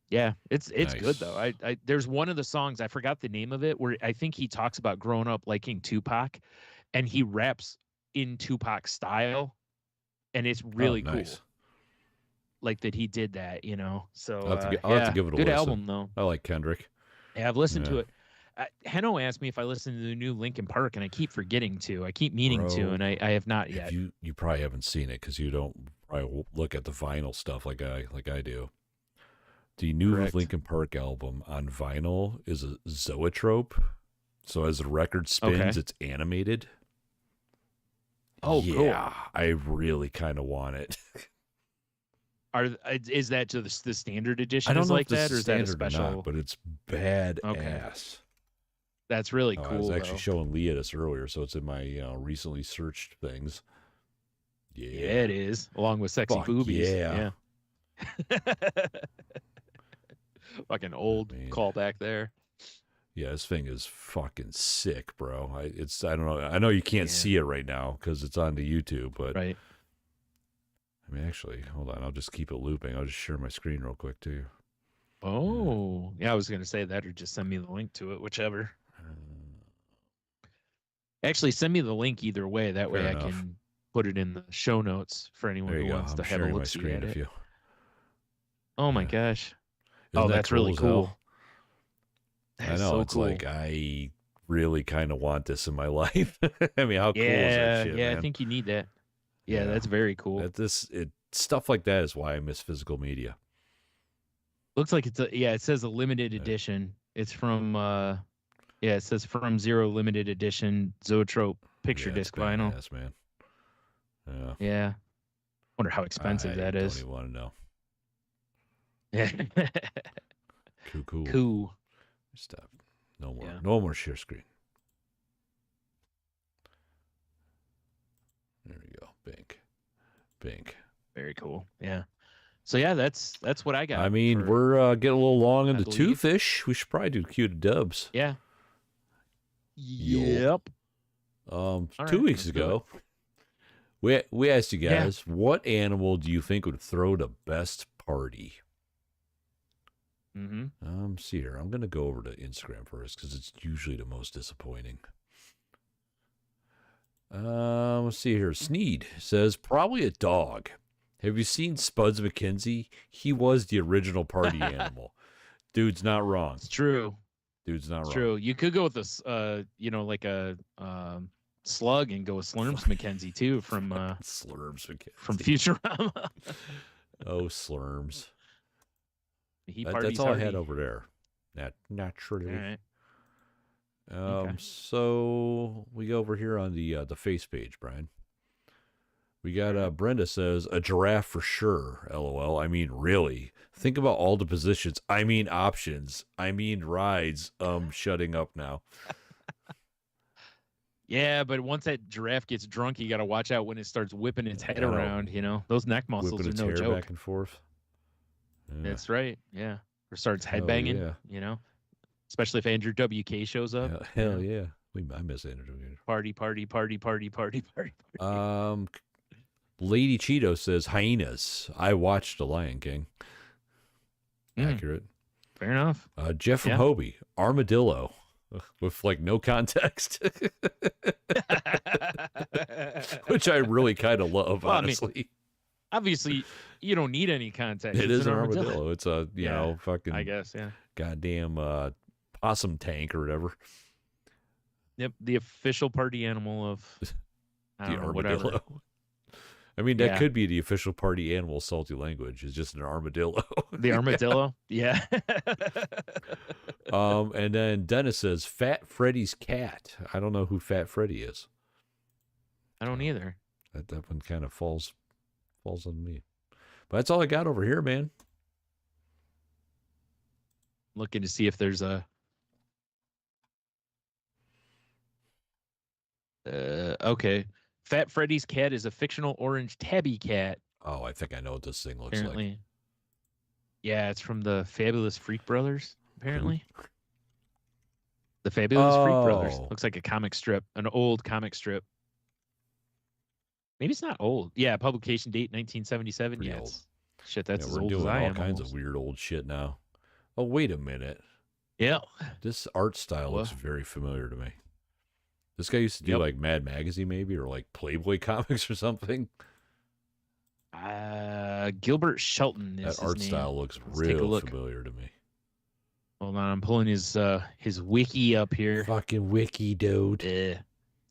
yeah, it's nice. Good though. I there's one of the songs, I forgot the name of it, where I think he talks about growing up liking Tupac, and he raps in Tupac style. And it's really cool, like that he did that, So I'll have to give it a good listen. album though. I like Kendrick. Yeah, I've listened to it. Heno asked me if I listened to the new Linkin Park, and I keep forgetting to. I keep meaning to, and I have not yet. You probably haven't seen it because you don't probably look at the vinyl stuff like I do. The new Linkin Park album on vinyl is a zoetrope, so as the record spins, it's animated. Oh, yeah, cool. I really kind of want it. Is that to the standard edition? I don't know like if this that, or is that a special? Or not, but it's badass. Okay. That's really cool. I was actually showing Leah this earlier, so it's in my recently searched things. Yeah, it is, along with sexy boobies. Yeah. Fucking old callback there. Yeah, this thing is fucking sick, bro. I don't know. I know you can't see it right now because it's on the YouTube, but right. I mean, actually, hold on. I'll just keep it looping. I'll just share my screen real quick too. Oh, yeah. I was gonna say that, or just send me the link to it, whichever. Actually, send me the link either way. That way, I can put it in the show notes for anyone who wants to have a look see at it. Oh my gosh! Isn't that that's really cool. I know, it's cool. Like really kind of want this in my life. I mean, how cool is that shit, man? I think you need that. Yeah, that's very cool. Stuff like that is why I miss physical media. Looks like it says a limited edition. It's from it says From Zero limited edition Zoetrope picture disc vinyl. Yes, man. Yeah. Yeah. Wonder how expensive that is. I don't even want to know. Yeah. Cool. Stop. No more. Yeah. No more share screen. There we go. Bink. Very cool. Yeah. So yeah, that's what I got. I mean, we're getting a little long in the tooth-ish. We should probably do Q to Dubs. Yeah. Yep. 2 weeks ago, we asked you guys, what animal do you think would throw the best party? Mm-hmm. See here. I'm gonna go over to Instagram first because it's usually the most disappointing. Let's see here. Sneed says probably a dog. Have you seen Spuds McKenzie? He was the original party animal. Dude's not wrong. It's true. Dude's not wrong. True. You could go with this, like a slug and go with Slurms McKenzie too from Slurms McKenzie from Futurama. Oh, Slurms. That's all I had over there. Naturally. All right. Okay. So we go over here on the face page, Brian. We got Brenda says a giraffe for sure. LOL. I mean, really. Think about all the positions. I mean, options. I mean, rides. Shutting up now. Yeah, but once that giraffe gets drunk, you got to watch out when it starts whipping its head around. You know, those neck muscles whipping are no joke. Back and forth. Yeah. That's right. Yeah, or starts headbanging. Yeah. You know, especially if Andrew WK shows up. Hell yeah. I miss Andrew WK. Party. Lady Cheeto says hyenas. I watched The Lion King. Accurate. Fair enough. Jeff from Hobie. Armadillo. With like no context. Which I really kind of love, honestly. I mean, obviously, you don't need any context. It is an armadillo. It's a, fucking, I guess, goddamn possum tank or whatever. Yep, the official party animal of the armadillo. Whatever. I mean, that could be the official party animal, Salty Language. It's just an armadillo. The armadillo? Yeah. And then Dennis says, Fat Freddy's cat. I don't know who Fat Freddy is. I don't either. That one kind of falls on me. But that's all I got over here, man. Looking to see if there's a... okay. Fat Freddy's cat is a fictional orange tabby cat. Oh, I think I know what this thing looks like. Yeah, it's from the Fabulous Freak Brothers, apparently. The Fabulous Freak Brothers. Looks like a comic strip, an old comic strip. Maybe it's not old. Yeah, publication date 1977. Pretty yeah, old. Shit, that's as we're old doing as I am. All kinds of weird old shit now. Oh, wait a minute. Yeah. This art style looks very familiar to me. This guy used to do like Mad Magazine maybe, or like Playboy comics or something. Gilbert Shelton is that art his style name. looks real familiar to me. Hold on, I'm pulling his wiki up here. Fucking wiki, dude.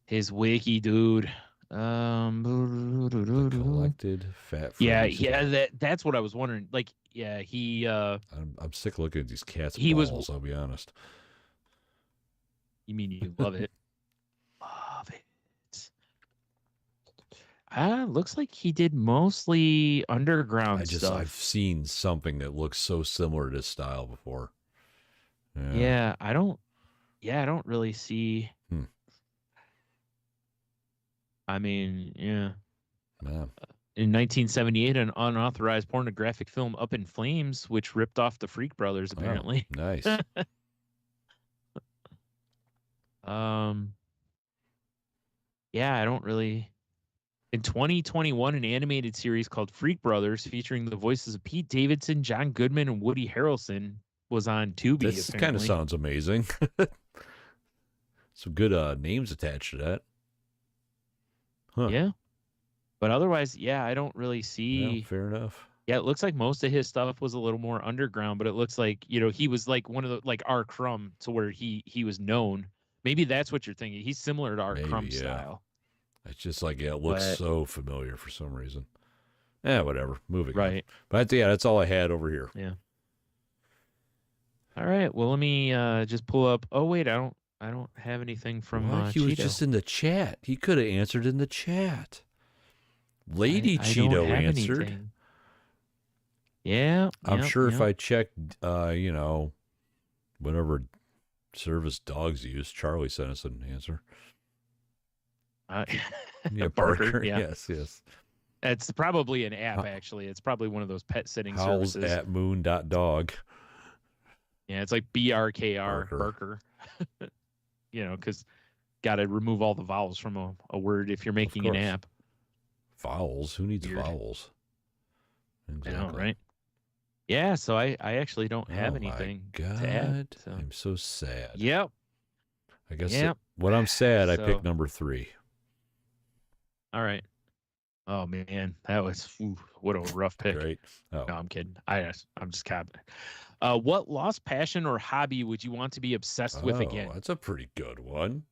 His wiki, dude. Collected Fat Freddy's cat. That's what I was wondering. Like, he I'm sick of looking at these cats' balls, I'll be honest. You mean you love it? Love it. Looks like he did mostly underground stuff. I've seen something that looks so similar to this style before. Yeah, I don't really see. I mean, yeah. In 1978, an unauthorized pornographic film, Up in Flames, which ripped off the Freak Brothers, apparently. Oh, nice. Yeah, I don't really. In 2021, an animated series called Freak Brothers, featuring the voices of Pete Davidson, John Goodman, and Woody Harrelson, was on Tubi. This kind of sounds amazing. Some good names attached to that. Huh. Yeah. But otherwise, I don't really see. Yeah, fair enough. Yeah, it looks like most of his stuff was a little more underground, but it looks like, he was like one of the, like R. Crumb, to where he was known. Maybe that's what you're thinking. He's similar to our Crumb style. It's just like, it looks so familiar for some reason. Whatever. Moving on. Right. But that's all I had over here. Yeah. All right. Well, let me just pull up. Oh wait, I don't have anything from He was just in the chat. He could have answered in the chat. Lady Cheeto answered. Anything. Yeah. I'm sure if I checked, whatever service dogs use, Charlie sent us an answer. Barker. Yeah. Yes. It's probably an app, actually. It's probably one of those pet sitting services. Howls at moon.dog. Yeah, it's like BRKR, Barker. Because got to remove all the vowels from a word if you're making an app. Vowels? Who needs vowels? Exactly. I know, right? Yeah, so I actually don't have anything to add. So. I'm so sad. Yep. I guess when I'm sad, I pick number 3. All right. Oh man, that was what a rough pick. Right. Oh. No, I'm kidding. I'm just capping. What lost passion or hobby would you want to be obsessed with again? That's a pretty good one.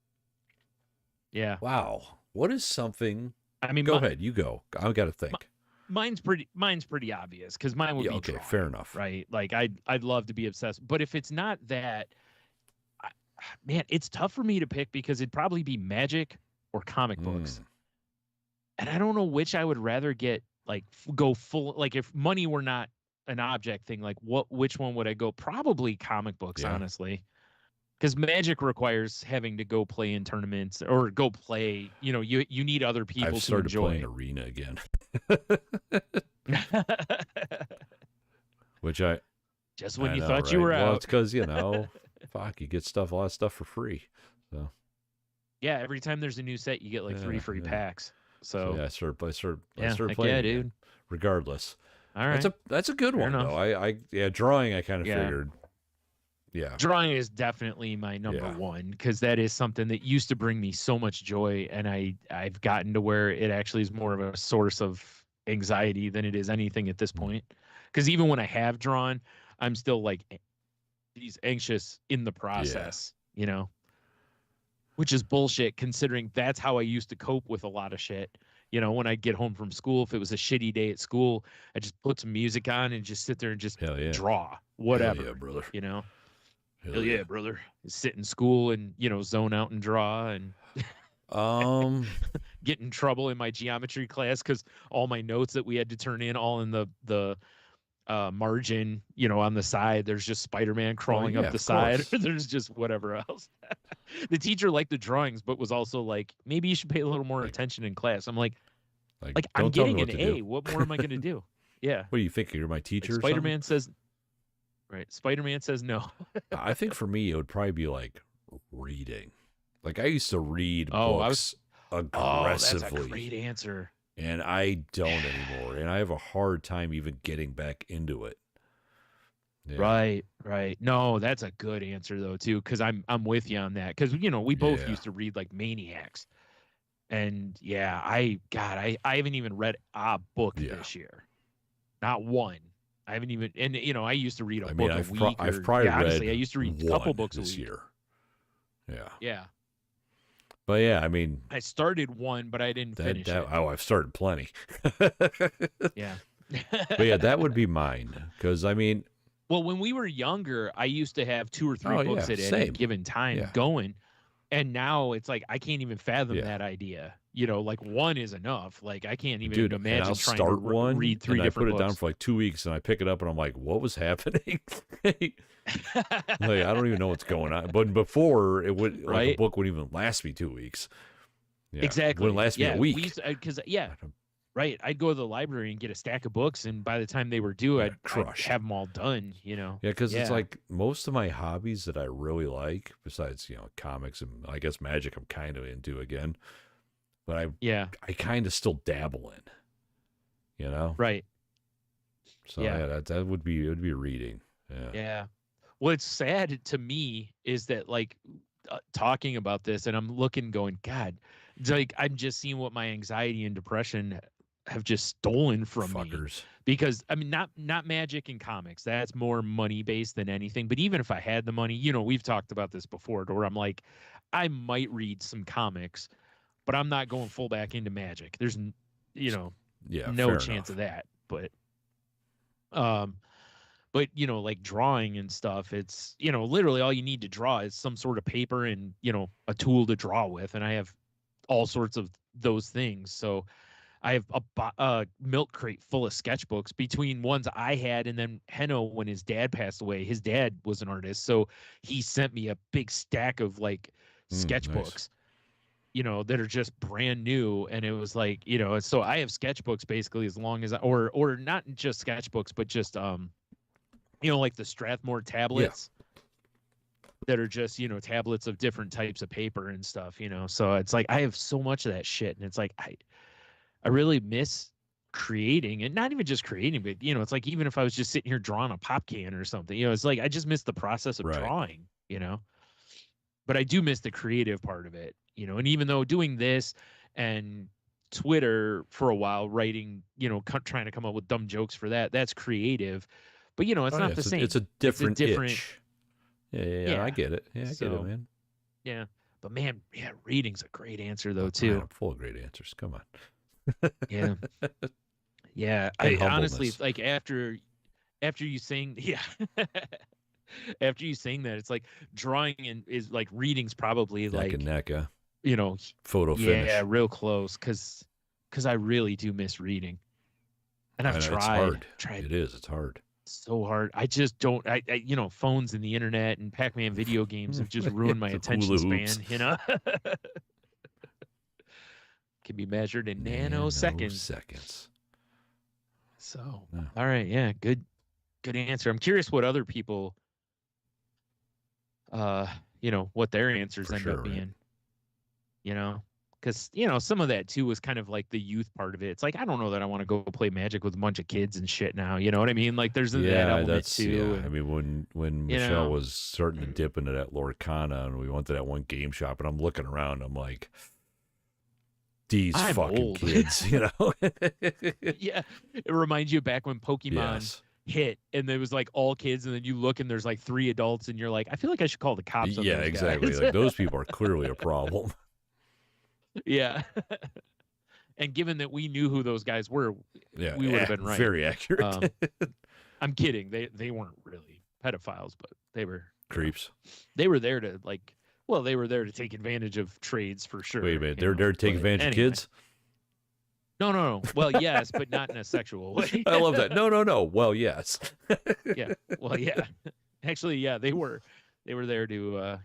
Yeah. Wow. What is something? I mean, go ahead. You go. I've got to think. Mine's pretty obvious because mine would be okay. drawing, Fair enough. Right. Like I'd love to be obsessed, but if it's not that, man, it's tough for me to pick because it'd probably be magic or comic books. And I don't know which I would rather get, like, go full, like, if money were not an object thing, like, which one would I go? Probably comic books, honestly. Because magic requires having to go play in tournaments or go play, you need other people to enjoy. Playing Arena again. Which just when you thought you were out. Well, it's because, you get a lot of stuff for free. So yeah, every time there's a new set, you get like 3 free packs. So I started playing, dude. Regardless, all right, that's a good one though. Drawing I kind of figured. Yeah, drawing is definitely my number one because that is something that used to bring me so much joy, and I've gotten to where it actually is more of a source of anxiety than it is anything at this point. Because even when I have drawn, I'm still like anxious in the process, which is bullshit considering that's how I used to cope with a lot of shit. When I get home from school, if it was a shitty day at school, I just put some music on and just sit there and just draw whatever, Hell yeah, brother. Hell yeah, brother. Sit in school and, zone out and draw and get in trouble in my geometry class because all my notes that we had to turn in all in the margin, on the side, there's just Spider-Man crawling up the side. There's just whatever else. The teacher liked the drawings, but was also like, maybe you should pay a little more attention in class. I'm like I'm getting an A. What more am I going to do? Yeah. What do you think? You're my teacher? Like Spider-Man says. Right. Spider-Man says no. I think for me, it would probably be like reading. Like I used to read books aggressively. That's a great answer. And I don't anymore. And I have a hard time even getting back into it. Yeah. Right. No, that's a good answer though too, because I'm with you on that. Because we both used to read like maniacs. And I haven't even read a book this year. Not one. I haven't even, and I used to read a book a week. I've probably read. Honestly, I used to read a couple books this a week. year. Yeah. Yeah. But I mean, I started one, but I didn't finish it. I've started plenty. Yeah. But that would be mine. Because I mean, well, when we were younger, I used to have 2 or 3 books at any given time going. And now it's like I can't even fathom that idea. Like one is enough. Like I can't even imagine trying to read 3 different books. I put it down for like 2 weeks and I pick it up and I'm like, what was happening? Like I don't even know what's going on. But before it would a book wouldn't even last me 2 weeks. Yeah, exactly. It wouldn't last me a week. Right. I'd go to the library and get a stack of books, and by the time they were due, I'd have them all done, Yeah, because it's like most of my hobbies that I really like, besides, comics and I guess magic I'm kind of into again, but I kind of still dabble in, Right. So that would be, it would be reading. Yeah. Yeah. What's sad to me is that like talking about this and I'm looking going, God, it's like I'm just seeing what my anxiety and depression have just stolen from me. Because I mean, not magic and comics. That's more money based than anything. But even if I had the money, we've talked about this before, where I'm like, I might read some comics, but I'm not going full back into Magic. There's, no chance of that. But like drawing and stuff, it's, literally all you need to draw is some sort of paper and, a tool to draw with. And I have all sorts of those things. So I have a milk crate full of sketchbooks between ones I had, and then Henno, when his dad passed away, his dad was an artist. So he sent me a big stack of like sketchbooks, nice. That are just brand new. And it was like, so I have sketchbooks basically as long as or not just sketchbooks, but just, like the Strathmore tablets that are just, tablets of different types of paper and stuff, so it's like, I have so much of that shit. And it's like, I really miss creating, and not even just creating, but, it's like, even if I was just sitting here drawing a pop can or something, it's like, I just miss the process of drawing, but I do miss the creative part of it, and even though doing this and Twitter for a while, writing, trying to come up with dumb jokes for that's creative, but it's not the same. It's a different itch. Yeah, I get it. Yeah, I get it, man. Yeah. But man, reading's a great answer though, too. Man, I'm full of great answers. Come on. Yeah. Yeah. I honestly, like after you saying, after you saying that, it's like drawing is like reading's probably neck and neck, photo finish. Yeah, real close. Cause I really do miss reading. And I've tried. It is. It's hard. So hard. I just don't. I phones and the internet and Pac-Man video games have just ruined my attention span. Can be measured in nanoseconds. So, all right, yeah, good answer. I'm curious what other people, what their answers end up being. Because, some of that, too, was kind of like the youth part of it. It's like, I don't know that I want to go play Magic with a bunch of kids and shit now. You know what I mean? Like, there's that element, too. Yeah. I mean, when Michelle was starting to dip into that Lorcana and we went to that one game shop, and I'm looking around, I'm like, these fucking old kids, Yeah. It reminds you back when Pokemon hit and there was like all kids, and then you look and there's like 3 adults, and you're like, I feel like I should call the cops on those exactly. guys. Like, those people are clearly a problem. Yeah. And given that we knew who those guys were, we would have been right. Very accurate. I'm kidding. They weren't really pedophiles, but they were creeps. They were there to they were there to take advantage of trades for sure. Wait a minute. They're there to take advantage of kids? No. Well, yes, but not in a sexual way. I love that. No. Well, yes. Yeah. Well, yeah. Actually, yeah, they were there to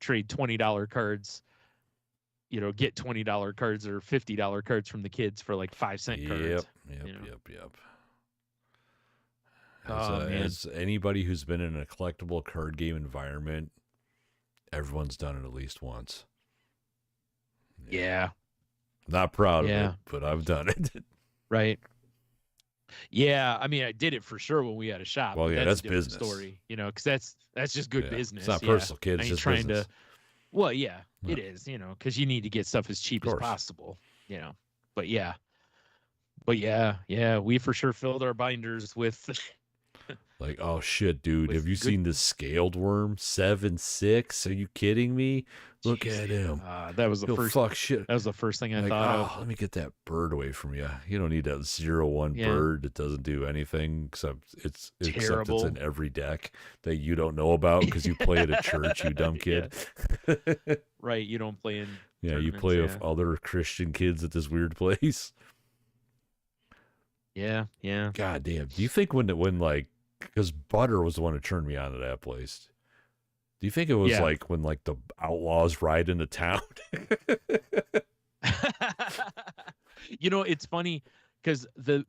trade $20 cards. Get $20 cards or $50 cards from the kids for like 5-cent cards. Yep. As anybody who's been in a collectible card game environment, everyone's done it at least once. Yeah. Not proud of it, but I've done it. Right. Yeah, I mean, I did it for sure when we had a shop. Well, yeah, that's a business. Story, because that's just good business. It's not personal, kids. It's just trying business. Well, yeah, it is, because you need to get stuff as cheap as possible, But yeah, we for sure filled our binders with. Like, oh shit, dude! Have you seen this scaled worm? 7.6? Are you kidding me? Look at him. That was the first. Fuck shit. That was the first thing I thought of. Let me get that bird away from you. You don't need that 0-1 bird that doesn't do anything except it's in every deck that you don't know about because you play at a church, you dumb kid. Right, you don't play in. Yeah, you play with other Christian kids at this weird place. Yeah. God damn. Do you think when like, because Butter was the one who turned me on to that place. Do you think it was like when like the outlaws ride into town? It's funny because the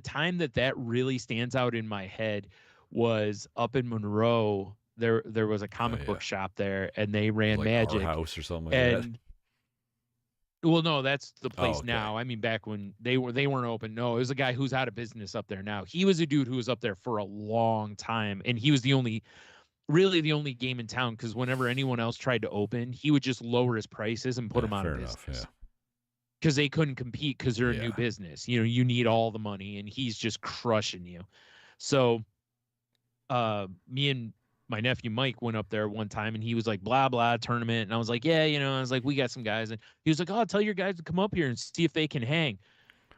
time that really stands out in my head was up in Monroe. There was a comic book shop there, and they ran like Magic Our House or something like that. Well, no, that's the place now. I mean, back when they weren't open. No, it was a guy who's out of business up there now. He was a dude who was up there for a long time, and he was really the only game in town, because whenever anyone else tried to open, he would just lower his prices and put them out of business. Because they couldn't compete because they're a new business. You need all the money, and he's just crushing you. So me and my nephew Mike went up there one time and he was like, blah, blah, tournament. And I was like, yeah, I was like, we got some guys. And he was like, oh, tell your guys to come up here and see if they can hang.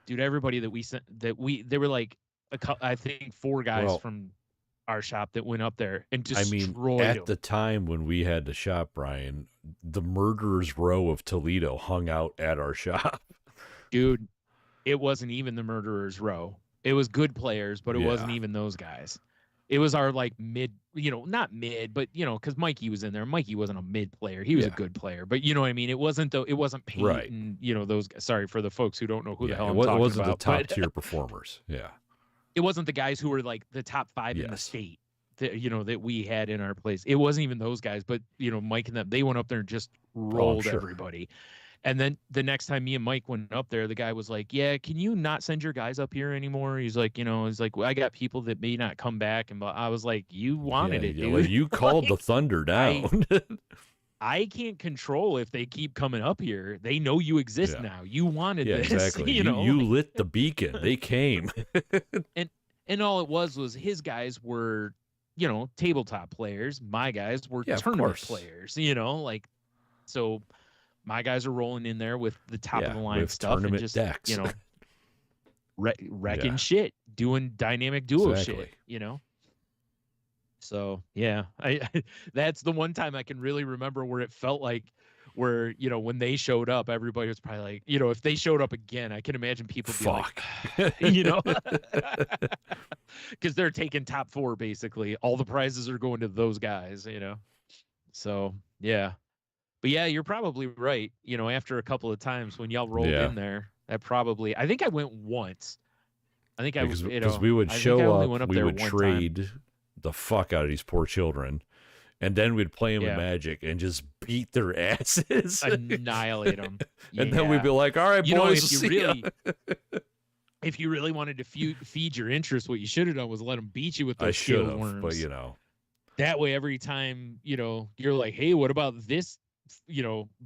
Dude, everybody that we sent, they were like, I think 4 guys from our shop that went up there and destroyed at them. the time when we had the shop, Brian, the Murderers Row of Toledo hung out at our shop. Dude, it wasn't even the Murderers Row. It was good players, but it wasn't even those guys. It was our like mid, not mid, but because Mikey was in there. Mikey wasn't a mid player. He was a good player, but you know what I mean? It wasn't Peyton, right. Those guys. Sorry for the folks who don't know who the hell I'm talking about. It wasn't the top tier performers. Yeah. It wasn't the guys who were like the top 5 in the state that we had in our place. It wasn't even those guys, but Mike and them, they went up there and just rolled everybody. And then the next time me and Mike went up there, the guy was like, yeah, can you not send your guys up here anymore? He's like, well, I got people that may not come back. And I was like, you wanted it, dude. Well, you called the thunder down. I can't control if they keep coming up here. They know you exist now. You wanted this. Exactly. You lit the beacon. They came. and all it was his guys were, tabletop players. My guys were tournament players, so my guys are rolling in there with the top of the line stuff and just decks. wrecking shit, doing dynamic duo shit, So yeah, I that's the one time I can really remember where it felt like when they showed up, everybody was probably like, if they showed up again, I can imagine people be like, because they're taking top 4 basically. All the prizes are going to those guys, So yeah. But yeah, you're probably right. After a couple of times when y'all rolled in there, I think I went once. I think because we would show up, we would trade the fuck out of these poor children, and then we'd play them in Magic and just beat their asses, annihilate them, and then we'd be like, "All right, boys, if you really wanted to feed your interest, what you should have done was let them beat you with those scale worms. But that way, every time you're like, "Hey, what about this?"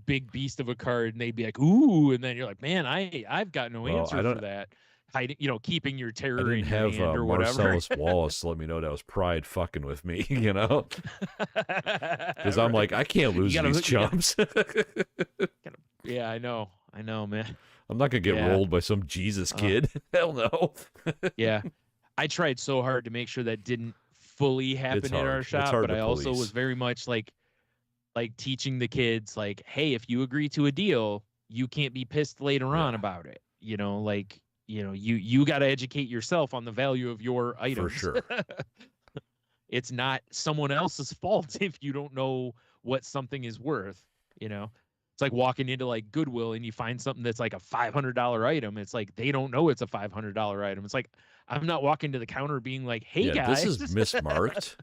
big beast of a card, and they'd be like, "Ooh," and then you're like, "Man, I've got no answer for that." Hiding, keeping your terror in your hand or whatever. Marcellus Wallace let me know that was pride fucking with me, because I'm like, I can't lose these chumps. Yeah, I know, man. I'm not gonna get rolled by some Jesus kid. Hell no. Yeah, I tried so hard to make sure that didn't fully happen in our shop, but I also was very much like teaching the kids, like, hey, if you agree to a deal, you can't be pissed later on about it. You got to educate yourself on the value of your items. For sure. It's not someone else's fault if you don't know what something is worth. It's like walking into like Goodwill and you find something that's like a $500 item. It's like they don't know it's a $500 item. It's like I'm not walking to the counter being like, hey, guys, this is mismarked.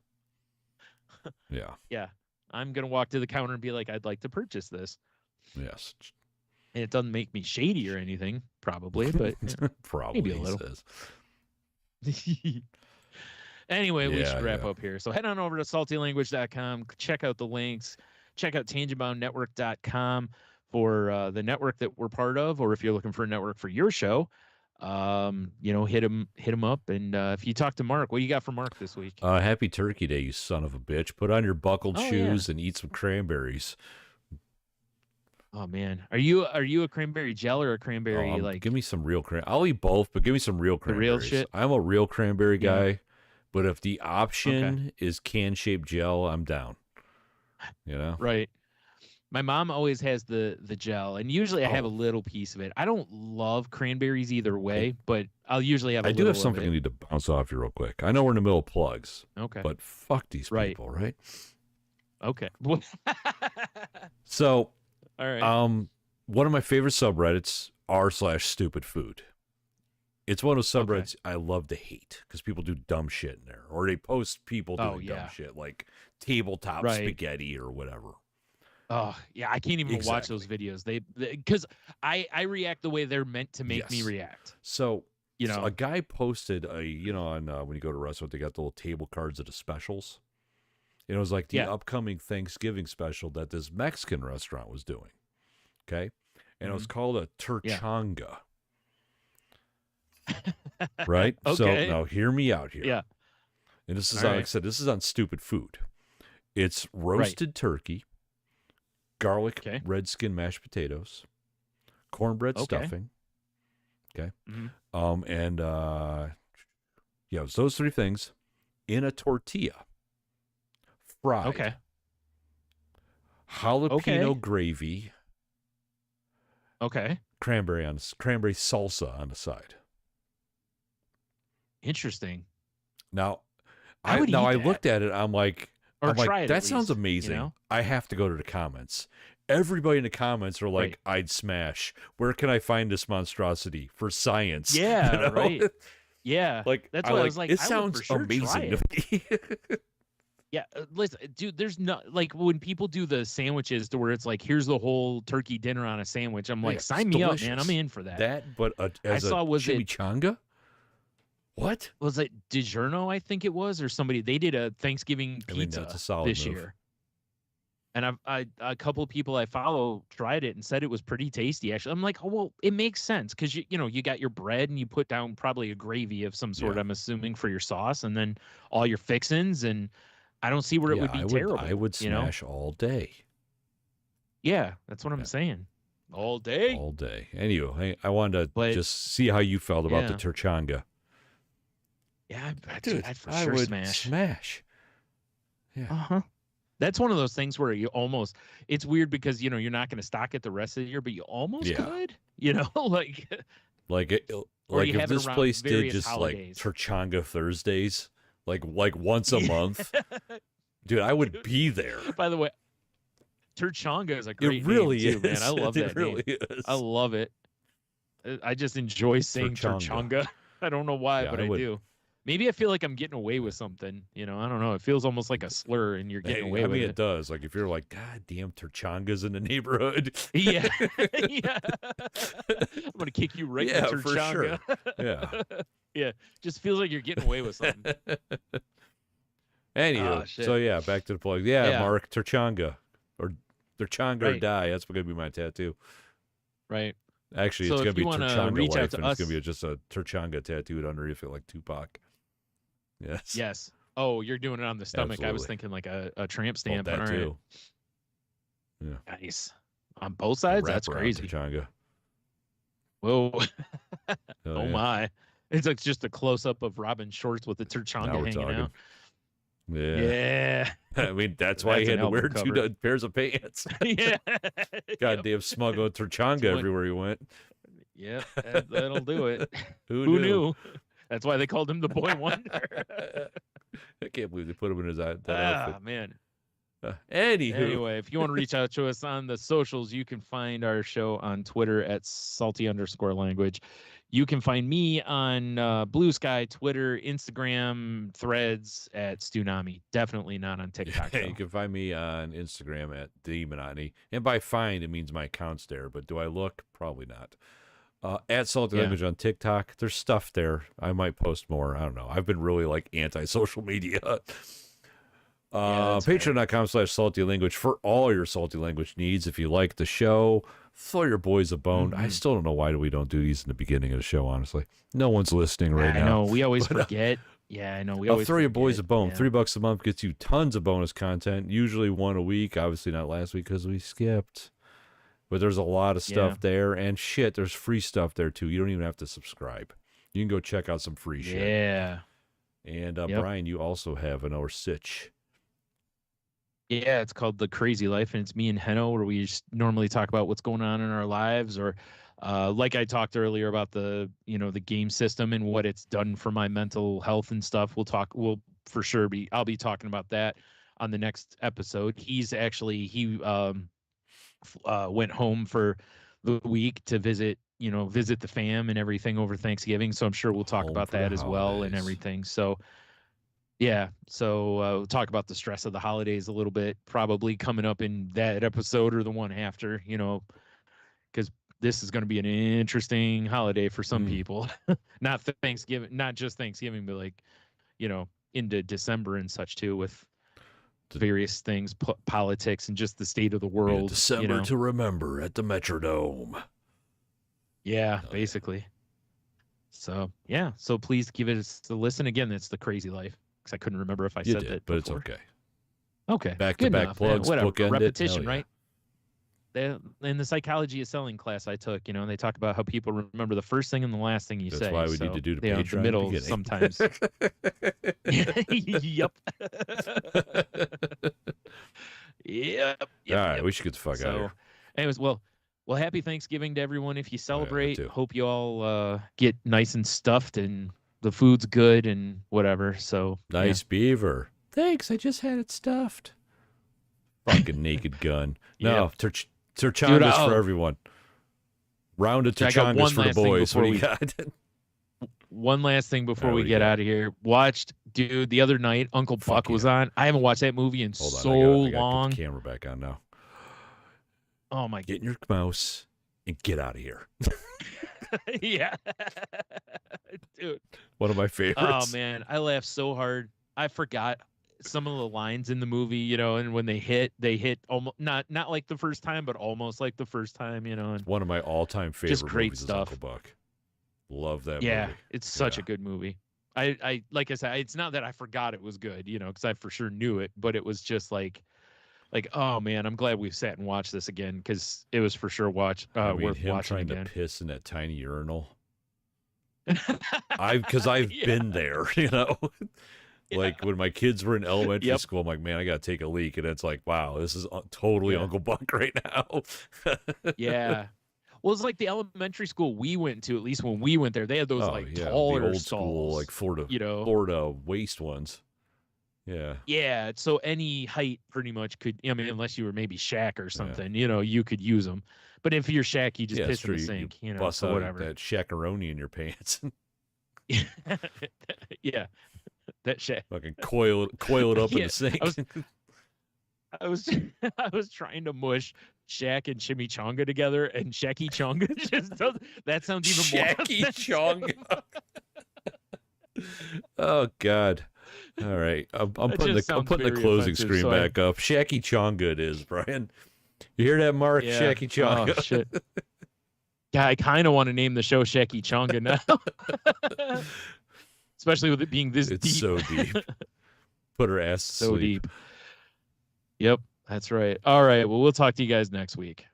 Yeah. I'm going to walk to the counter and be like, I'd like to purchase this. Yes. And it doesn't make me shady or anything, probably, but probably maybe a little. Anyway, we should wrap up here. So head on over to saltylanguage.com, check out the links, check out tangentboundnetwork.com for the network that we're part of, or if you're looking for a network for your show, hit him up. And if you talk to Mark, what do you got for Mark this week? Happy Turkey Day, you son of a bitch. Put on your buckled shoes and eat some cranberries. Oh man, are you a cranberry gel or a cranberry Give me some real cranberry. I'll eat both, but give me some real cranberries. Real shit? I'm a real cranberry guy, but if the option is can-shaped gel, I'm down. Right. My mom always has the gel, and usually I have a little piece of it. I don't love cranberries either way, but I'll usually have a little. I do have something I need to bounce off you real quick. I know we're in the middle of plugs. Okay. But fuck these people, right? Okay. So, all right. One of my favorite subreddits r/stupid food. It's one of those subreddits I love to hate because people do dumb shit in there, or they post people doing dumb shit like tabletop spaghetti or whatever. Oh yeah, I can't even watch those videos. Because I react the way they're meant to make me react. So so a guy posted on when you go to a restaurant, they got the little table cards of the specials. It was like the upcoming Thanksgiving special that this Mexican restaurant was doing. Okay, and it was called a terchanga. Right. Okay. So now hear me out here. Yeah. And this is like I said, this is on Stupid Food. It's roasted turkey, garlic, Okay. red skin mashed potatoes, cornbread stuffing. Okay. Mm-hmm. And it's those three things in a tortilla, fried. Okay. Jalapeno gravy. Okay. Cranberry salsa on the side. Interesting. Now, I looked at it. I'm like, that sounds least, amazing. You know? I have to go to the comments. Everybody in the comments are like, I'd smash. Where can I find this monstrosity for science? Yeah, you know? right. Yeah. Like, that's what I was like. It sounds amazing to me. Yeah, listen, dude, there's not like when people do the sandwiches to where it's like, here's the whole turkey dinner on a sandwich. I'm like, sign me up, man. I'm in for that. That, but as a chimichanga? What? Was it DiGiorno, I think it was, or somebody? They did a Thanksgiving pizza this year. And a couple of people I follow tried it and said it was pretty tasty, actually. I'm like, oh, well, it makes sense because, you got your bread and you put down probably a gravy of some sort, I'm assuming, for your sauce, and then all your fixins, and I don't see where it would be terrible. I would smash all day. Yeah, that's what I'm saying. All day? All day. Anyway, I wanted to just see how you felt about the turchanga. Yeah, I'd for sure smash. Yeah. Uh-huh. That's one of those things where you almost, it's weird because, you're not going to stock it the rest of the year, but you almost could, like if this place did just holidays. Like Turchanga Thursdays, like once a month, dude, I would be there. By the way, Turchanga is a great name too, man. I love that name. Is. I love it. I just enjoy saying Turchanga. I don't know why, but I do. Maybe I feel like I'm getting away with something. I don't know. It feels almost like a slur, and you're getting away with it. It does. Like if you're like, God damn, Turchanga's in the neighborhood. Yeah. Yeah. I'm gonna kick you right in Turchanga. For sure. Yeah. Yeah. Just feels like you're getting away with something. Anywho, back to the plug. Yeah, Mark, Turchanga. Or Turchanga or die. That's going to be my tattoo. Right. Actually, it's going to be Turchanga life, and it's going to be just a Turchanga tattooed underneath it like Tupac. Yes. Yes. Oh, you're doing it on the stomach. Absolutely. I was thinking like a tramp stamp. That too. Yeah. Nice. On both sides? That's crazy. Turchanga. Whoa. Oh my. It's like just a close up of Robin's shorts with the Turchanga hanging out. Yeah. I mean, that's why he had to wear two pairs of pants. Yeah. Goddamn smug old Turchanga everywhere he went. Yeah, that'll do it. Who knew? That's why they called him the Boy Wonder. I can't believe they put him in his outfit. Man. Anyway, if you want to reach out to us on the socials, you can find our show on Twitter at salty_language. You can find me on Blue Sky, Twitter, Instagram, Threads at Stunami. Definitely not on TikTok. You can find me on Instagram at Demonotny. And by find, it means my account's there. But do I look? Probably not. At Salty Language on TikTok. There's stuff there. I might post more. I don't know. I've been really like anti-social media. Patreon.com/salty language for all your salty language needs. If you like the show, throw your boys a bone. I still don't know why we don't do these in the beginning of the show, honestly. No one's listening right now. I know. We always forget. Yeah, I know. We always throw your boys a bone. $3 a month gets you tons of bonus content, usually one a week. Obviously not last week because we skipped. But there's a lot of stuff there. And shit, there's free stuff there too. You don't even have to subscribe. You can go check out some free shit. Yeah. And Brian, you also have an sitch. Yeah, it's called The Crazy Life, and it's me and Heno, where we just normally talk about what's going on in our lives, or like I talked earlier about the game system and what it's done for my mental health and stuff. I'll be talking about that on the next episode. He went home for the week to visit the fam and everything over Thanksgiving. So I'm sure we'll talk about that as well and everything. So yeah. So we'll talk about the stress of the holidays a little bit, probably coming up in that episode or the one after, because this is going to be an interesting holiday for some people. Not Thanksgiving, not just Thanksgiving, but like, into December and such too, with various things, politics, and just the state of the world. December to remember at the Metrodome. Yeah, basically. So yeah, so please give it a listen. Again, it's The Crazy Life, because I couldn't remember if I said that but before. It's okay. Okay. Back-to-back plugs, whatever. bookend Repetition, it. Right? In the psychology of selling class I took, they talk about how people remember the first thing and the last thing you say. That's why we need to do the Patreon the middle beginning. Sometimes. Yep. Yep. All right, we should get the fuck out of here. Anyways, well, happy Thanksgiving to everyone. If you celebrate, hope you all get nice and stuffed and the food's good and whatever. So nice beaver. Thanks, I just had it stuffed. Fucking Naked Gun. No, Terchangas for everyone. Rounded Terchangas for the boys. What do you got? One last thing before we get out of here. Watched, dude, the other night, Uncle Buck was on. I haven't watched that movie in so long. I gotta get the camera back on now. Oh, my God. Get in your mouse and get out of here. Yeah. Dude. One of my favorites. Oh, man. I laughed so hard. I forgot some of the lines in the movie, and when they hit almost not like the first time, but almost like the first time, and one of my all-time favorite just great movies stuff. Is Uncle Buck. Love that movie. Yeah, it's such a good movie. I like I said, it's not that I forgot it was good, because I for sure knew it, but it was just like, oh man, I'm glad we sat and watched this again because it was for sure worth him watching trying again. To piss in that tiny urinal. I've been there, Like when my kids were in elementary school, I'm like, man, I got to take a leak. And it's like, wow, this is totally Uncle Buck right now. Yeah. Well, it's like the elementary school we went to, at least when we went there, they had those taller the old stalls, school, like Florida waste ones. Yeah. Yeah. So any height pretty much could, unless you were maybe Shaq or something, you could use them. But if you're Shaq, you just piss in the sink, bust so out whatever. That Shaqaroni in your pants. Yeah. That Shaq. Fucking coil it up in the sink. I was trying to mush Shaq and Chimichanga together, and Shacky Chonga just does. That sounds even more. Shacky Chonga. Oh God! All right, I'm putting the closing screen back up. Shacky Chonga it is, Brian. You hear that, Mark? Yeah. Shacky Chonga. Oh shit! Yeah, I kind of want to name the show Shacky Chonga now. Especially with it being this deep. It's so deep. Put her ass so sleep. deep. Yep, that's right. All right. Well, we'll talk to you guys next week.